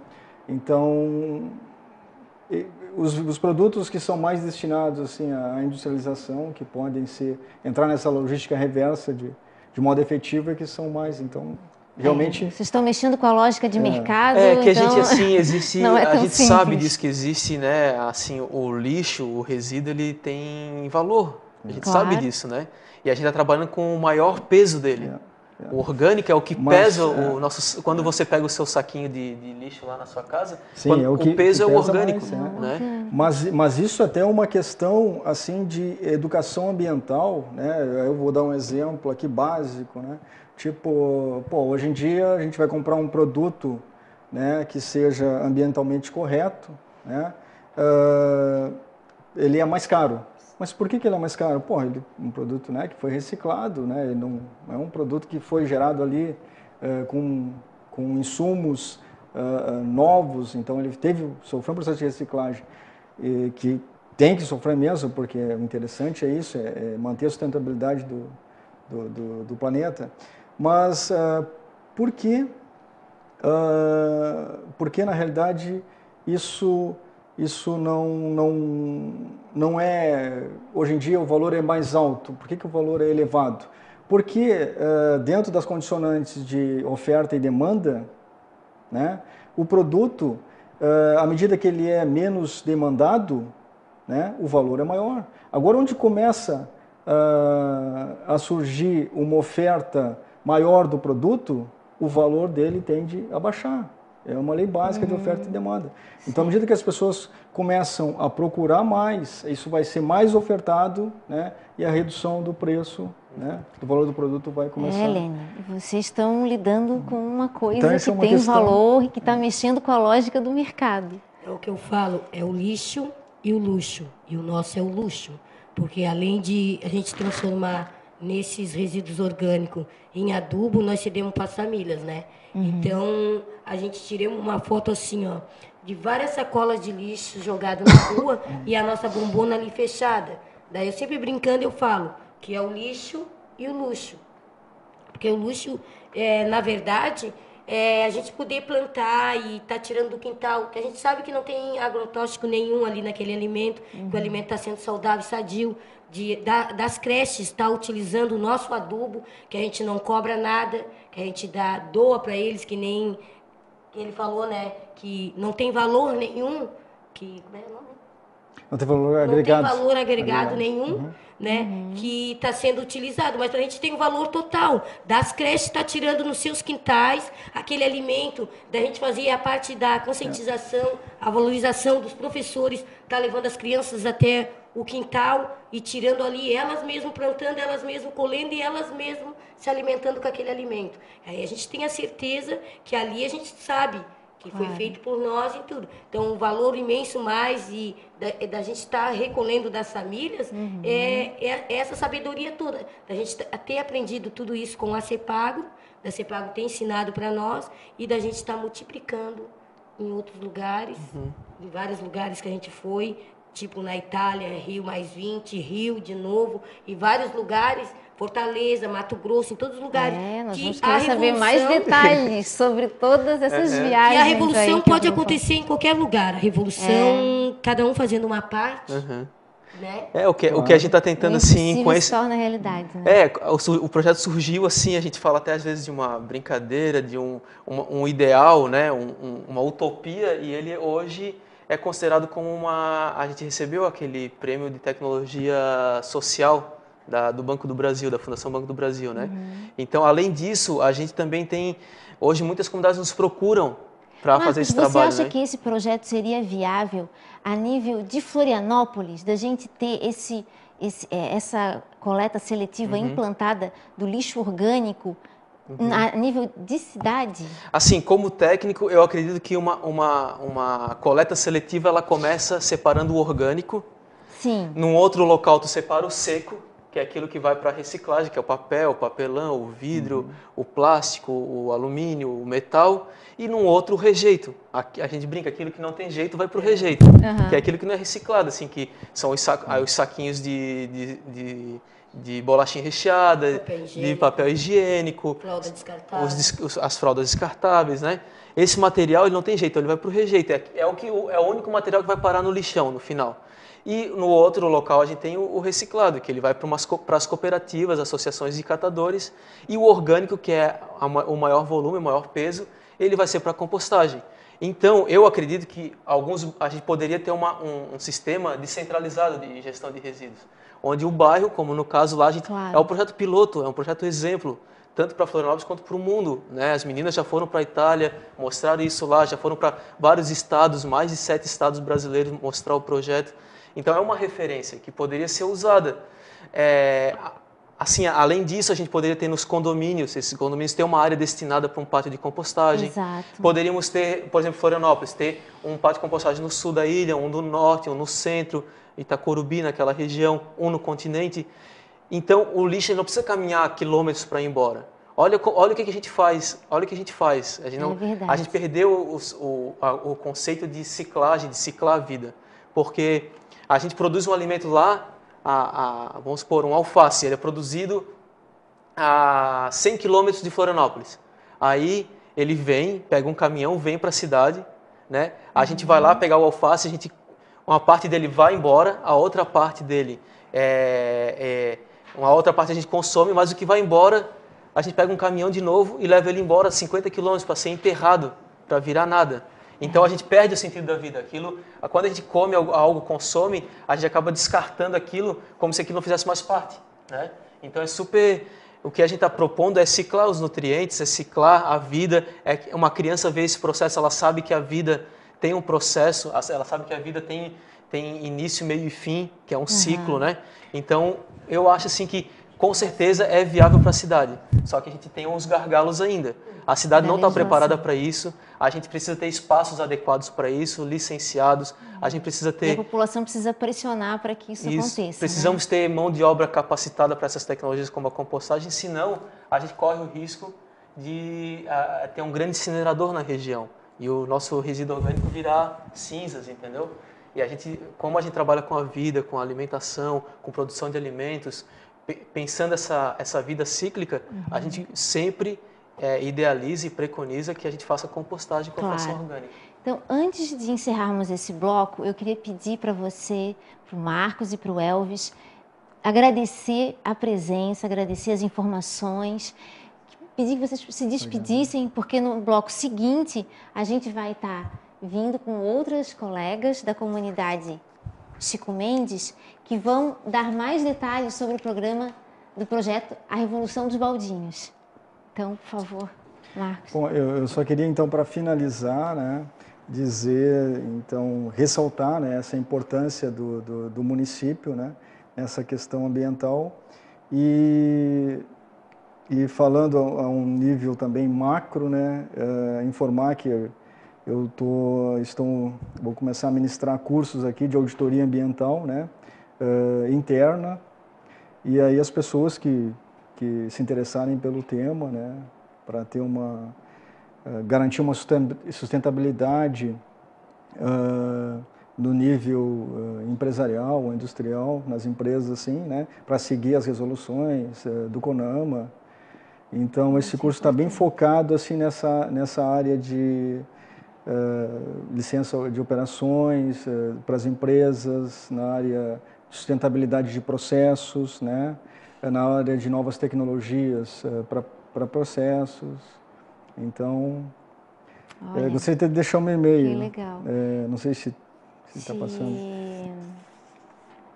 Speaker 2: Então, os produtos que são mais destinados assim, à industrialização, que podem entrar nessa logística reversa de modo efetivo, é que são mais, então, realmente...
Speaker 1: Vocês estão mexendo com a lógica de mercado,
Speaker 3: que
Speaker 1: então...
Speaker 3: a gente, assim, existe...
Speaker 1: não é tão
Speaker 3: a gente
Speaker 1: simples.
Speaker 3: sabe disso, que existe, né, assim, o lixo, o resíduo, ele tem valor. A gente sabe disso, né? E a gente está trabalhando com o maior peso dele. O orgânico é o que pesa o nosso... Quando você pega o seu saquinho de lixo lá na sua casa,
Speaker 2: sim,
Speaker 3: o peso é o orgânico,
Speaker 2: mais,
Speaker 3: né?
Speaker 2: Mas isso até é uma questão assim de educação ambiental, né? Eu vou dar um exemplo aqui básico, né? Tipo, hoje em dia a gente vai comprar um produto, né, que seja ambientalmente correto, né? Ele é mais caro. Mas por que ele é mais caro? Ele é um produto, né, que foi reciclado, né, não é um produto que foi gerado ali com insumos novos, então ele sofreu um processo de reciclagem que tem que sofrer mesmo, porque o interessante é isso, é manter a sustentabilidade do planeta. Mas por que na realidade isso não é, hoje em dia o valor é mais alto. Por que o valor é elevado? Porque dentro das condicionantes de oferta e demanda, né, o produto, à medida que ele é menos demandado, né, o valor é maior. Agora, onde começa a surgir uma oferta maior do produto, o valor dele tende a baixar. É uma lei básica de oferta e demanda. Então, à medida que as pessoas começam a procurar mais, isso vai ser mais ofertado, né? E a redução do preço né? O valor do produto vai começar.
Speaker 1: Helene, vocês estão lidando com uma coisa
Speaker 2: Então,
Speaker 1: que
Speaker 2: essa é uma
Speaker 1: tem
Speaker 2: questão.
Speaker 1: valor e que está mexendo com a lógica do mercado.
Speaker 4: É o que eu falo, é o lixo e o luxo. E o nosso é o luxo. Porque além de a gente transformar nesses resíduos orgânicos em adubo, nós cedemos para as famílias, né? Então, a gente tirou uma foto assim, ó, de várias sacolas de lixo jogadas na rua e a nossa bombona ali fechada. Daí eu sempre brincando eu falo que é o lixo e o luxo. Porque o luxo, na verdade, a gente poder plantar e tá tirando do quintal, que a gente sabe que não tem agrotóxico nenhum ali naquele alimento, que o alimento está sendo saudável, sadio, das creches está utilizando o nosso adubo, que a gente não cobra nada, que a gente doa para eles, que nem ele falou, né, que não tem valor nenhum, que como é o nome?
Speaker 2: Não tem valor agregado.
Speaker 4: Não tem valor agregado nenhum, né? Que está sendo utilizado, mas a gente tem o valor total. Das creches está tirando nos seus quintais aquele alimento, da gente fazer a parte da conscientização, a valorização dos professores, tá levando as crianças até o quintal e tirando ali, elas mesmas plantando, elas mesmas colhendo e elas mesmas se alimentando com aquele alimento. Aí a gente tem a certeza que ali a gente sabe que foi feito por nós e tudo. Então, o valor imenso mais e da gente estar recolhendo das famílias é essa sabedoria toda. Da gente ter aprendido tudo isso com a CEPAGRO, da CEPAGRO ter ensinado para nós e da gente estar multiplicando em outros lugares, em vários lugares que a gente foi, tipo na Itália, Rio mais 20, Rio de novo, e vários lugares, Fortaleza, Mato Grosso, em todos os lugares.
Speaker 1: Nós
Speaker 4: que
Speaker 1: vamos
Speaker 4: a
Speaker 1: querer saber mais
Speaker 4: revolução-
Speaker 1: detalhes sobre todas essas viagens.
Speaker 4: E a revolução
Speaker 1: aí que
Speaker 4: pode
Speaker 1: vão
Speaker 4: acontecer em qualquer lugar. A revolução, cada um fazendo uma parte, né?
Speaker 3: O que a gente está tentando,
Speaker 1: O
Speaker 3: assim,
Speaker 1: impossível
Speaker 3: com
Speaker 1: se
Speaker 3: esse...
Speaker 1: torna realidade, né?
Speaker 3: O projeto surgiu assim, a gente fala até às vezes de uma brincadeira, de um ideal, né? Uma utopia, e ele hoje é considerado como uma... A gente recebeu aquele prêmio de tecnologia social do Banco do Brasil, da Fundação Banco do Brasil, né? Então, além disso, a gente também tem... Hoje, muitas comunidades nos procuram para fazer esse trabalho.
Speaker 1: Você acha
Speaker 3: né?
Speaker 1: que esse projeto seria viável a nível de Florianópolis, da gente ter essa coleta seletiva implantada do lixo orgânico a nível de cidade?
Speaker 3: Assim, como técnico, eu acredito que uma coleta seletiva ela começa separando o orgânico.
Speaker 1: Sim.
Speaker 3: Num outro local, tu separa o seco, que é aquilo que vai para a reciclagem, que é o papel, o papelão, o vidro, o plástico, o alumínio, o metal. E num outro, o rejeito. A gente brinca, aquilo que não tem jeito vai para o rejeito, que é aquilo que não é reciclado, assim, que são os saquinhos de bolachinha recheada, de papel higiênico,
Speaker 4: Fralda descartável.
Speaker 3: as fraldas descartáveis, né? Esse material ele não tem jeito, ele vai para o rejeito. É o único material que vai parar no lixão no final. E no outro local a gente tem o reciclado, que ele vai para as cooperativas, associações de catadores, e o orgânico, que é o maior volume, o maior peso, ele vai ser para a compostagem. Então, eu acredito que a gente poderia ter um sistema descentralizado de gestão de resíduos, onde o bairro, como no caso lá, é um projeto piloto, é um projeto exemplo, tanto para Florianópolis quanto para o mundo, né? As meninas já foram para a Itália, mostraram isso lá, já foram para vários estados, mais de 7 estados brasileiros mostrar o projeto. Então, é uma referência que poderia ser usada. Assim, além disso, a gente poderia ter nos condomínios, esses condomínios têm uma área destinada para um pátio de compostagem.
Speaker 1: Exato.
Speaker 3: Poderíamos ter, por exemplo, Florianópolis, ter um pátio de compostagem no sul da ilha, um no norte, um no centro, Itacorubi, naquela região, um no continente. Então, o lixo não precisa caminhar quilômetros para ir embora. Olha o que a gente faz. Olha o que a gente faz. A gente perdeu o conceito de ciclagem, de ciclar a vida. Porque a gente produz um alimento lá, vamos supor, um alface, ele é produzido a 100 quilômetros de Florianópolis. Aí ele vem, pega um caminhão, vem para a cidade, né? A gente vai lá pegar o alface, uma parte dele vai embora, a outra parte dele uma outra parte a gente consome, mas o que vai embora, a gente pega um caminhão de novo e leva ele embora 50 quilômetros para ser enterrado, para virar nada. Então a gente perde o sentido da vida. Quando a gente come algo, consome, a gente acaba descartando aquilo como se aquilo não fizesse mais parte, né? Então o que a gente está propondo é ciclar os nutrientes, é ciclar a vida. Uma criança vê esse processo, ela sabe que a vida tem um processo, ela sabe que a vida tem início, meio e fim, que é um ciclo, né? Então eu acho assim que com certeza é viável para a cidade, só que a gente tem uns gargalos ainda. A cidade não está preparada para isso, a gente precisa ter espaços adequados para isso, licenciados, a gente precisa ter...
Speaker 1: E a população precisa pressionar para que isso aconteça.
Speaker 3: Precisamos ter mão de obra capacitada para essas tecnologias como a compostagem, senão a gente corre o risco de ter um grande incinerador na região e o nosso resíduo orgânico virar cinzas, entendeu? E a gente, como a gente trabalha com a vida, com a alimentação, com produção de alimentos, pensando essa vida cíclica, a gente sempre idealiza e preconiza que a gente faça compostagem com a fração orgânica.
Speaker 1: Então, antes de encerrarmos esse bloco, eu queria pedir para você, para o Marcos e para o Elvis, agradecer a presença, agradecer as informações, pedir que vocês se despedissem, porque no bloco seguinte a gente vai estar vindo com outras colegas da comunidade Chico Mendes, que vão dar mais detalhes sobre o programa do projeto A Revolução dos Baldinhos. Então, por favor, Marcos.
Speaker 2: Bom, eu só queria, então, para finalizar, né, dizer, então, ressaltar, né, essa importância do município, né, nessa questão ambiental e falando a um nível também macro, né, informar que vou começar a ministrar cursos aqui de auditoria ambiental, né, interna, e aí as pessoas que se interessarem pelo tema, né, para ter garantir uma sustentabilidade no nível empresarial ou industrial, nas empresas, assim, né, para seguir as resoluções do CONAMA. Então, esse curso está bem focado assim, nessa área de licença de operações para as empresas, na área de sustentabilidade de processos, né? Na área de novas tecnologias para processos. Então, gostaria de deixar um e-mail.
Speaker 1: Que legal.
Speaker 2: Não sei se está passando.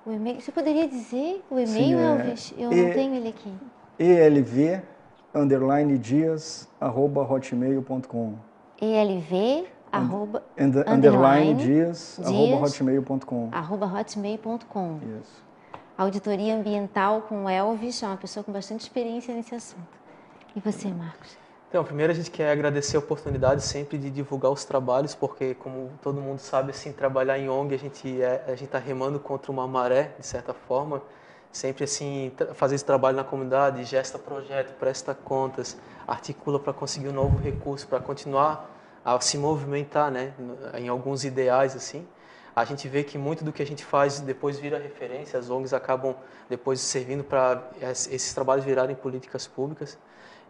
Speaker 1: O e-mail, você poderia dizer o e-mail, Elvis? Eu não tenho ele aqui.
Speaker 2: elv_dias@hotmail.com.
Speaker 1: elv_dias@hotmail.com. hotmail.com.
Speaker 2: Isso.
Speaker 1: Auditoria ambiental com o Elvis, é uma pessoa com bastante experiência nesse assunto. E você, Marcos?
Speaker 3: Então, primeiro a gente quer agradecer a oportunidade sempre de divulgar os trabalhos, porque como todo mundo sabe, assim, trabalhar em ONG a gente está remando contra uma maré, de certa forma. Sempre assim, fazer esse trabalho na comunidade, gesta projeto, presta contas, articula para conseguir um novo recurso, para continuar a se movimentar, né, em alguns ideais, assim. A gente vê que muito do que a gente faz depois vira referência, as ONGs acabam depois servindo para esses trabalhos virarem políticas públicas.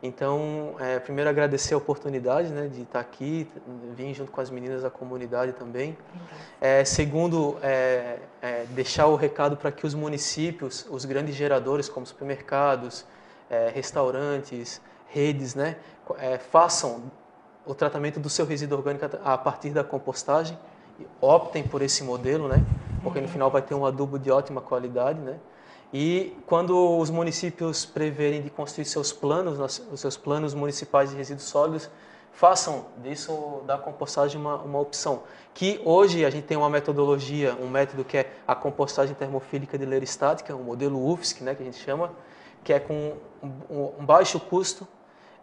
Speaker 3: Então, primeiro agradecer a oportunidade, né, de estar aqui, vir junto com as meninas da comunidade também. Segundo, deixar o recado para que os municípios, os grandes geradores como supermercados, restaurantes, redes, né, façam o tratamento do seu resíduo orgânico a partir da compostagem, optem por esse modelo, né, porque no final vai ter um adubo de ótima qualidade, né. E quando os municípios preverem de construir seus planos, os seus planos municipais de resíduos sólidos, façam disso da compostagem uma opção. Que hoje a gente tem uma metodologia, um método que é a compostagem termofílica de leira estática, um modelo UFSC, né, que a gente chama, que é com um baixo custo,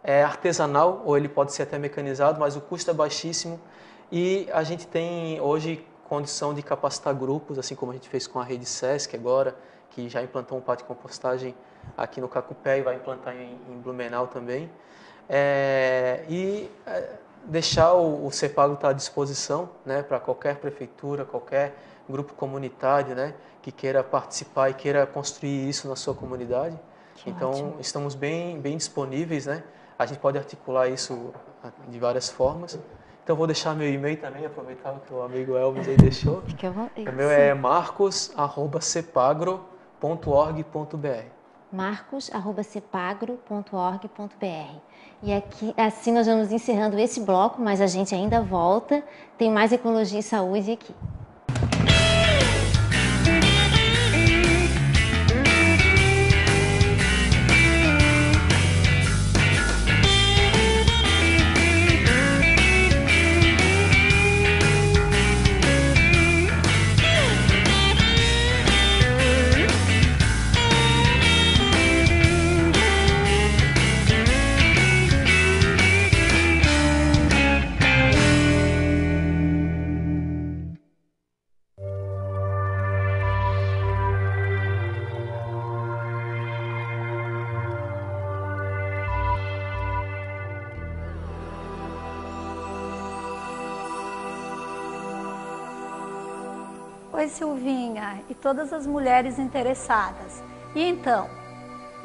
Speaker 3: é artesanal, ou ele pode ser até mecanizado, mas o custo é baixíssimo. E a gente tem hoje condição de capacitar grupos, assim como a gente fez com a rede SESC agora, que já implantou um pátio de compostagem aqui no Cacupé e vai implantar em Blumenau também. Deixar o CEPAGRO estar à disposição, né, para qualquer prefeitura, qualquer grupo comunitário, né, que queira participar e queira construir isso na sua comunidade. Então, ótimo. Estamos bem disponíveis, né? A gente pode articular isso de várias formas. Então, vou deixar meu e-mail também, aproveitar que o amigo Elvis aí deixou. O meu é marcos@cepagro.org.br.
Speaker 1: marcos@cepagro.org.br. E aqui, assim nós vamos encerrando esse bloco, mas a gente ainda volta. Tem mais ecologia e saúde aqui.
Speaker 5: Oi, Silvinha e todas as mulheres interessadas. E então,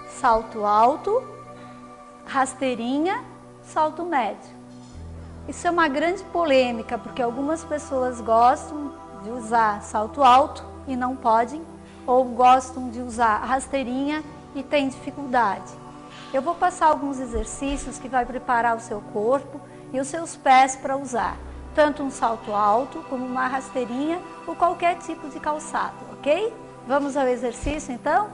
Speaker 5: salto alto, rasteirinha, salto médio. Isso é uma grande polêmica, porque algumas pessoas gostam de usar salto alto e não podem, ou gostam de usar rasteirinha e têm dificuldade. Eu vou passar alguns exercícios que vai preparar o seu corpo e os seus pés para usar, tanto um salto alto como uma rasteirinha ou qualquer tipo de calçado, ok? Vamos ao exercício então?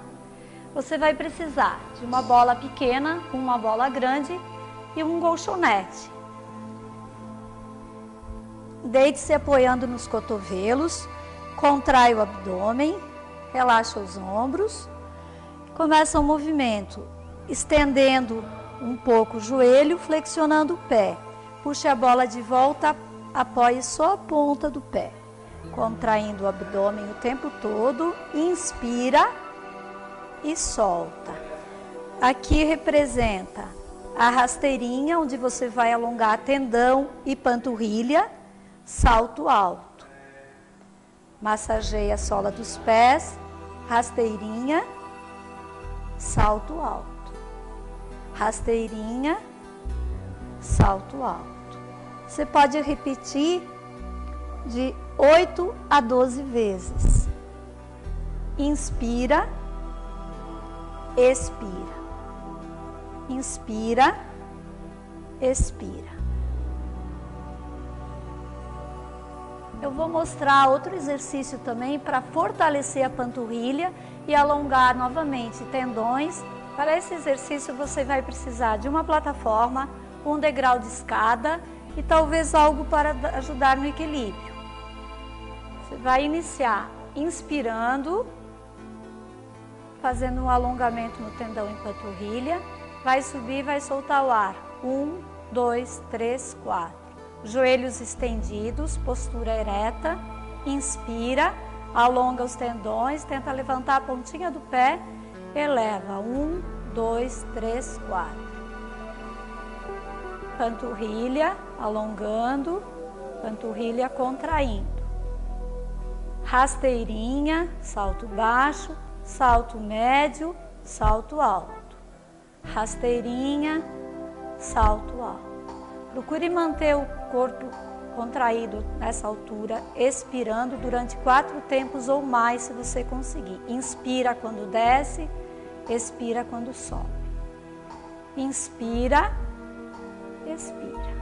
Speaker 5: Você vai precisar de uma bola pequena, uma bola grande e um colchonete. Deite-se apoiando nos cotovelos, contrai o abdômen, relaxa os ombros. Começa o movimento, estendendo um pouco o joelho, flexionando o pé. Puxe a bola de volta, apoie só a ponta do pé. Contraindo o abdômen o tempo todo, inspira e solta. Aqui representa a rasteirinha, onde você vai alongar tendão e panturrilha, salto alto. Massageia a sola dos pés, rasteirinha, salto alto. Rasteirinha, salto alto. Você pode repetir de 8 a 12 vezes. Inspira, expira. Inspira, expira. Eu vou mostrar outro exercício também para fortalecer a panturrilha e alongar novamente tendões. Para esse exercício você vai precisar de uma plataforma, um degrau de escada e talvez algo para ajudar no equilíbrio. Você vai iniciar inspirando, fazendo um alongamento no tendão e panturrilha. Vai subir, vai soltar o ar. 1, 2, 3, 4. Joelhos estendidos, postura ereta. Inspira, alonga os tendões, tenta levantar a pontinha do pé. Eleva. 1, 2, 3, 4. Panturrilha, alongando. Panturrilha contraindo. Rasteirinha, salto baixo, salto médio, salto alto. Rasteirinha, salto alto. Procure manter o corpo contraído nessa altura, expirando durante 4 tempos ou mais, se você conseguir. Inspira quando desce, expira quando sobe. Inspira, expira.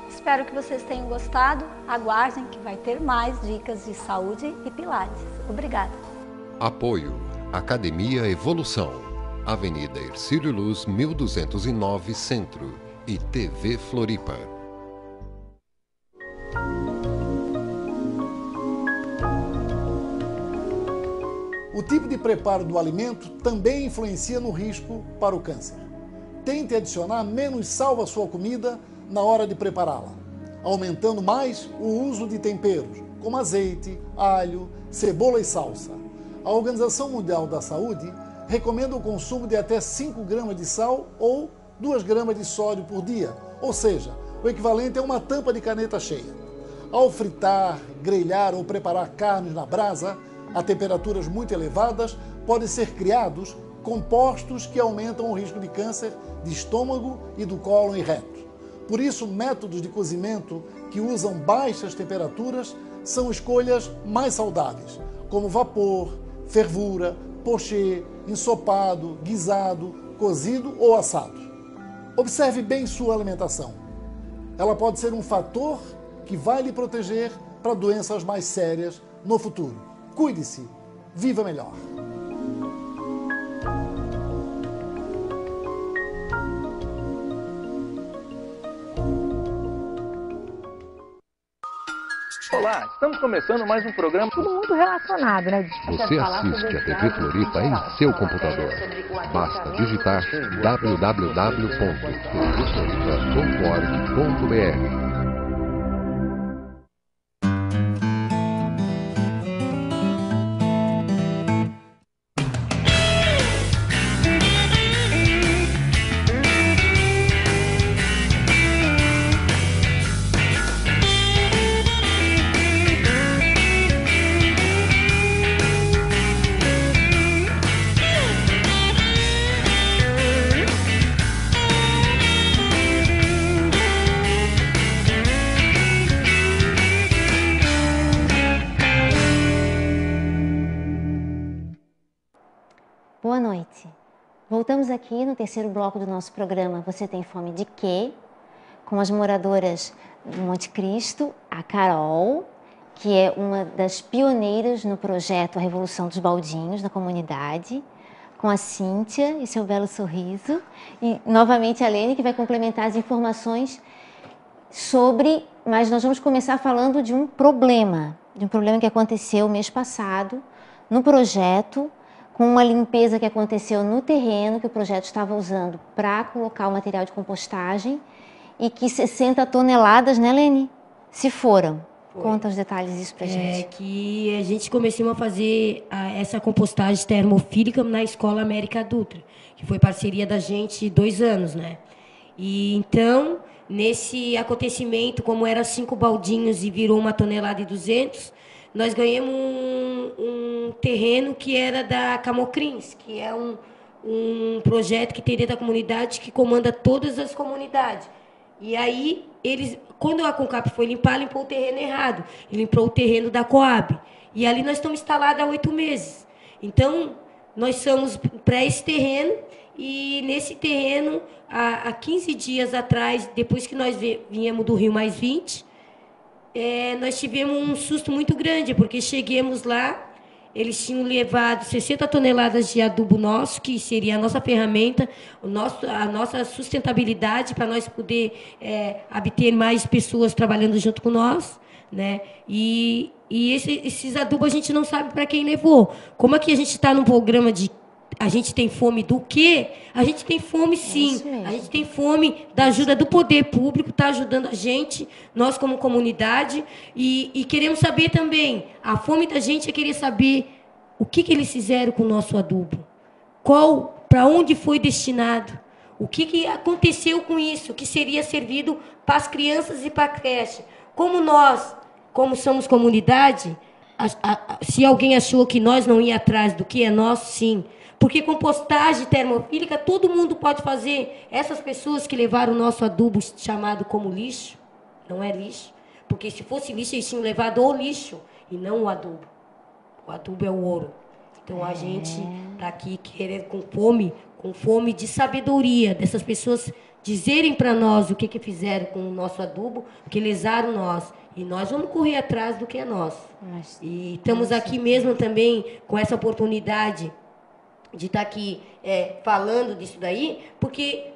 Speaker 5: Espero que vocês tenham gostado. Aguardem que vai ter mais dicas de saúde e pilates. Obrigada.
Speaker 6: Apoio Academia Evolução, Avenida Hercílio Luz, 1209 Centro e TV Floripa.
Speaker 7: O tipo de preparo do alimento também influencia no risco para o câncer. Tente adicionar menos sal à sua comida na hora de prepará-la, aumentando mais o uso de temperos, como azeite, alho, cebola e salsa. A Organização Mundial da Saúde recomenda o consumo de até 5 gramas de sal ou 2 gramas de sódio por dia, ou seja, o equivalente a uma tampa de caneta cheia. Ao fritar, grelhar ou preparar carnes na brasa, a temperaturas muito elevadas, podem ser criados compostos que aumentam o risco de câncer de estômago e do cólon e reto. Por isso, métodos de cozimento que usam baixas temperaturas são escolhas mais saudáveis, como vapor, fervura, pochê, ensopado, guisado, cozido ou assado. Observe bem sua alimentação. Ela pode ser um fator que vai lhe proteger para doenças mais sérias no futuro. Cuide-se, viva melhor.
Speaker 8: Olá, estamos começando mais um programa.
Speaker 9: Tudo muito relacionado, né?
Speaker 6: Você assiste a TV Floripa em seu computador. Basta digitar www.tvfloripa.org.br.
Speaker 1: Boa noite. Voltamos aqui no terceiro bloco do nosso programa Você Tem Fome de Quê? Com as moradoras do Monte Cristo, a Carol, que é uma das pioneiras no projeto A Revolução dos Baldinhos na comunidade, com a Cíntia e seu belo sorriso, e novamente a Lene, que vai complementar as informações sobre... Mas nós vamos começar falando de um problema que aconteceu mês passado no projeto, com uma limpeza que aconteceu no terreno que o projeto estava usando para colocar o material de compostagem e que 60 toneladas, né, Lene, se foram. Conta os detalhes disso pra gente.
Speaker 4: Que a gente começou a fazer essa compostagem termofílica na Escola América Dutra, que foi parceria da gente 2 anos, né? E então, nesse acontecimento, como eram 5 baldinhos e virou 1,2 toneladas, nós ganhamos um terreno que era da Camocrins, que é um projeto que tem dentro da comunidade que comanda todas as comunidades. E aí, quando a CONCAP foi limpar, limpou o terreno errado. Limpou o terreno da Coab. E ali nós estamos instalados há 8 meses. Então, nós somos para esse terreno. E nesse terreno, há 15 dias atrás, depois que nós viemos do Rio Mais 20, nós tivemos um susto muito grande, porque chegamos lá, eles tinham levado 60 toneladas de adubo nosso, que seria a nossa ferramenta, a nossa sustentabilidade para nós poder obter mais pessoas trabalhando junto com nós, né? E esses adubos a gente não sabe para quem levou. Como aqui a gente está num programa de a gente tem fome do quê? A gente tem fome, sim. A gente tem fome da ajuda do poder público, está ajudando a gente, nós como comunidade, e queremos saber também, a fome da gente é querer saber o que eles fizeram com o nosso adubo, para onde foi destinado, o que aconteceu com isso, que seria servido para as crianças e para a creche. Como somos comunidade, se alguém achou que nós não ia atrás do que é nosso, sim. Porque compostagem termofílica todo mundo pode fazer. Essas pessoas que levaram o nosso adubo chamado como lixo, não é lixo. Porque se fosse lixo, eles tinham levado o lixo e não o adubo. O adubo é o ouro. Então a gente está aqui querendo com fome de sabedoria, dessas pessoas dizerem para nós o que fizeram com o nosso adubo, que lesaram nós. E nós vamos correr atrás do que é nosso. E estamos aqui mesmo também com essa oportunidade de estar aqui falando disso daí, porque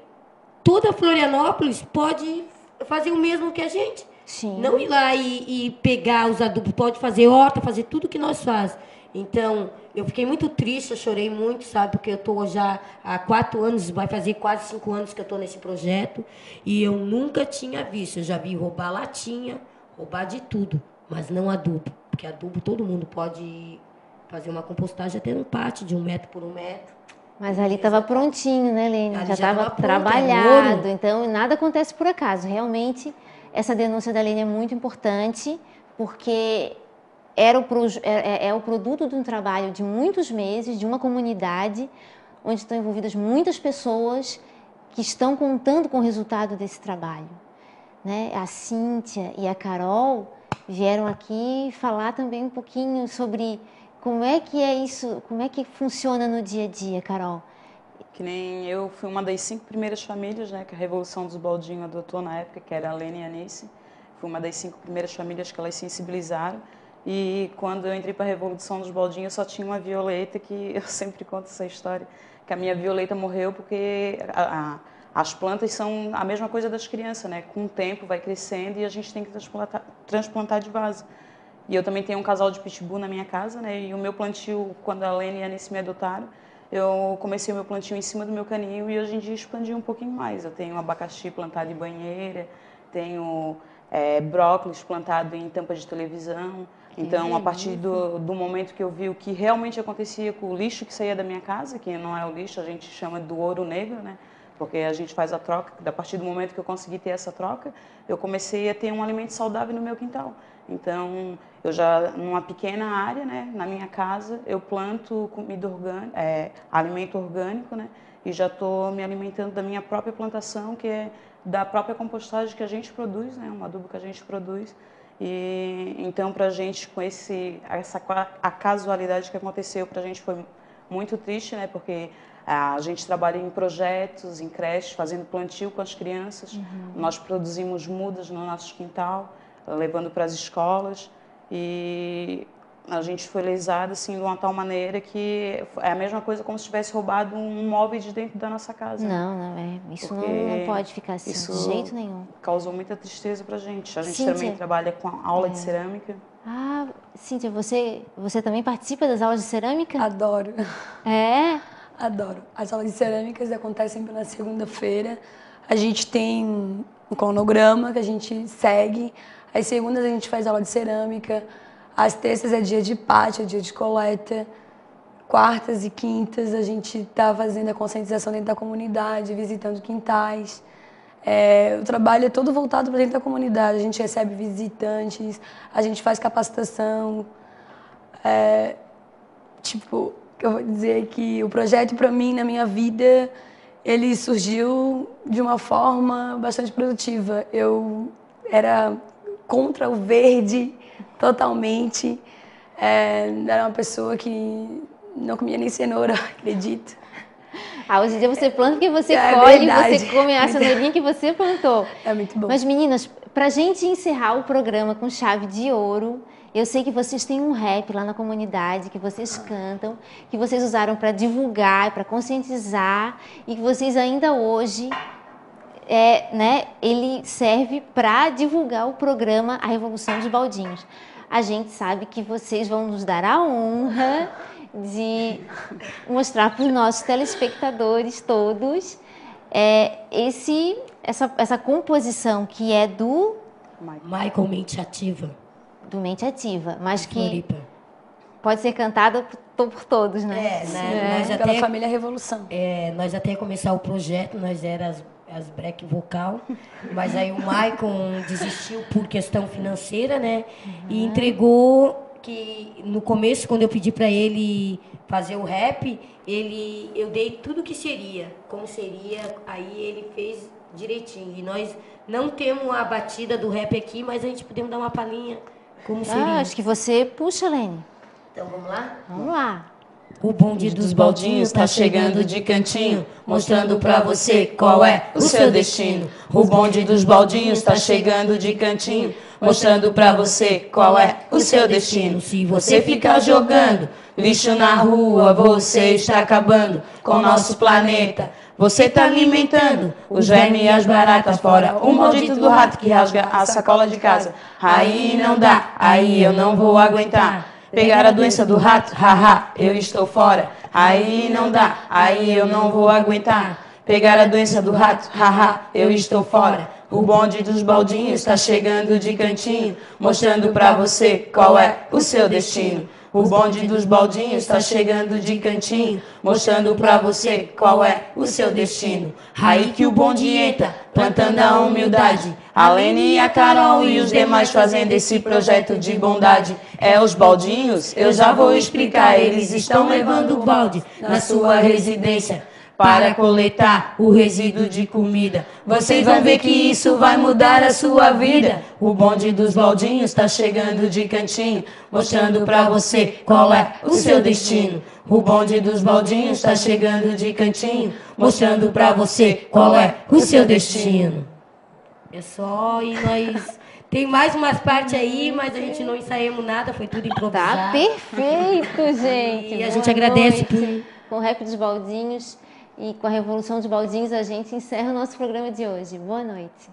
Speaker 4: toda Florianópolis pode fazer o mesmo que a gente.
Speaker 1: Sim.
Speaker 4: Não ir lá e pegar os adubos, pode fazer horta, fazer tudo que nós fazemos. Então, eu fiquei muito triste, eu chorei muito, sabe, porque eu estou já há 4 anos, vai fazer quase 5 anos que eu estou nesse projeto, e eu nunca tinha visto. Eu já vi roubar latinha, roubar de tudo, mas não adubo, porque adubo todo mundo pode fazer uma compostagem até num pátio de 1 metro por 1 metro.
Speaker 1: Mas ali estava prontinho, né, Lene?
Speaker 4: Ali
Speaker 1: Já estava trabalhado, então nada acontece por acaso. Realmente, essa denúncia da Lene é muito importante, porque é o produto de um trabalho de muitos meses, de uma comunidade, onde estão envolvidas muitas pessoas que estão contando com o resultado desse trabalho, né? A Cíntia e a Carol vieram aqui falar também um pouquinho sobre como é que é isso, como é que funciona no dia a dia, Carol?
Speaker 9: Que nem eu fui uma das 5 primeiras famílias, né, que a Revolução dos Baldinhos adotou na época, que era a Lene e a Anice. Fui uma das 5 primeiras famílias que elas sensibilizaram. E quando eu entrei para a Revolução dos Baldinhos, eu só tinha uma Violeta, que eu sempre conto essa história, que a minha Violeta morreu porque as plantas são a mesma coisa das crianças, né? Com o tempo vai crescendo e a gente tem que transplantar de vaso. E eu também tenho um casal de pitbull na minha casa, né? E o meu plantio, quando a Lene e a Anice me adotaram, eu comecei o meu plantio em cima do meu canil e hoje em dia expandi um pouquinho mais. Eu tenho abacaxi plantado em banheira, tenho brócolis plantado em tampa de televisão. Então, a partir do momento que eu vi o que realmente acontecia com o lixo que saía da minha casa, que não é o lixo, a gente chama do ouro negro, né? Porque a gente faz a troca. A partir do momento que eu consegui ter essa troca, eu comecei a ter um alimento saudável no meu quintal. Então, eu já, numa pequena área, né, na minha casa, eu planto comida orgânica, alimento orgânico, né, e já estou me alimentando da minha própria plantação, que é da própria compostagem que a gente produz, né, um adubo que a gente produz. E então, para a gente, com a casualidade que aconteceu, para a gente foi muito triste, né? Porque a gente trabalha em projetos, em creches, fazendo plantio com as crianças. Nós produzimos mudas no nosso quintal, levando para as escolas. E a gente foi lesada assim, de uma tal maneira que é a mesma coisa como se tivesse roubado um móvel de dentro da nossa casa.
Speaker 1: Isso não pode ficar assim, de jeito nenhum.
Speaker 9: Causou muita tristeza para a gente. A gente
Speaker 1: Cíntia,
Speaker 9: também trabalha com aula de cerâmica.
Speaker 1: Ah, Cíntia, você também participa das aulas de cerâmica?
Speaker 10: Adoro.
Speaker 1: É?
Speaker 10: Adoro. As aulas de cerâmicas acontecem sempre na segunda-feira. A gente tem um cronograma que a gente segue. Às segundas a gente faz aula de cerâmica. Às terças é dia de pátio, é dia de coleta. Quartas e quintas a gente está fazendo a conscientização dentro da comunidade, visitando quintais. O trabalho é todo voltado para dentro da comunidade. A gente recebe visitantes, a gente faz capacitação. Eu vou dizer que o projeto, para mim, na minha vida, ele surgiu de uma forma bastante produtiva. Eu era contra o verde totalmente. Era uma pessoa que não comia nem cenoura, acredito.
Speaker 1: Hoje em dia você planta porque você colhe,
Speaker 10: verdade.
Speaker 1: você come a cenourinha que você plantou.
Speaker 10: É muito bom.
Speaker 1: Mas, meninas, pra gente encerrar o programa com chave de ouro, eu sei que vocês têm um rap lá na comunidade, que vocês cantam, que vocês usaram para divulgar, para conscientizar, e que vocês ainda hoje, ele serve para divulgar o programa A Revolução dos Baldinhos. A gente sabe que vocês vão nos dar a honra de mostrar para os nossos telespectadores todos essa composição que é do
Speaker 4: Michael Mente Ativa.
Speaker 1: Do Mente Ativa, mas que
Speaker 4: Floripa.
Speaker 1: pode ser cantada por todos, né?
Speaker 10: Pela família Revolução.
Speaker 4: Nós até começar o projeto, nós éramos as break vocal, mas aí o Michael desistiu por questão financeira, né? E entregou que no começo, quando eu pedi para ele fazer o rap, eu dei tudo que seria, como seria, aí ele fez direitinho. E nós não temos a batida do rap aqui, mas a gente podemos dar uma palhinha, como seria.
Speaker 1: Acho que você puxa, Lene.
Speaker 4: Então vamos lá?
Speaker 1: Vamos lá.
Speaker 9: O bonde dos baldinhos tá chegando de cantinho, mostrando pra você qual é o seu destino. O bonde dos baldinhos tá chegando de cantinho, mostrando pra você qual é o seu destino. Se você ficar jogando lixo na rua, você está acabando com o nosso planeta. Você tá alimentando os vermes e as baratas, fora o maldito do rato que rasga a sacola de casa. Aí não dá, aí eu não vou aguentar. Pegar a doença do rato, haha, eu estou fora. Aí não dá, aí eu não vou aguentar. Pegar a doença do rato, haha, eu estou fora. O bonde dos baldinhos está chegando de cantinho, mostrando pra você qual é o seu destino. O bonde dos baldinhos está chegando de cantinho, mostrando pra você qual é o seu destino. Aí que o bonde entra, plantando a humildade. A Lene e a Carol e os demais fazendo esse projeto de bondade. Os baldinhos, eu já vou explicar. Eles estão levando o balde na sua residência para coletar o resíduo de comida. Vocês vão ver que isso vai mudar a sua vida. O bonde dos baldinhos está chegando de cantinho, mostrando pra você qual é o seu destino. O bonde dos baldinhos está chegando de cantinho, mostrando pra você qual é o seu destino.
Speaker 4: É só, e nós... Tem mais umas partes aí, mas a gente não ensaiamos nada, foi tudo improvisado.
Speaker 1: Tá perfeito, gente.
Speaker 4: E a gente agradece
Speaker 1: Com o Rap dos Baldinhos e com a Revolução dos Baldinhos, a gente encerra o nosso programa de hoje. Boa noite.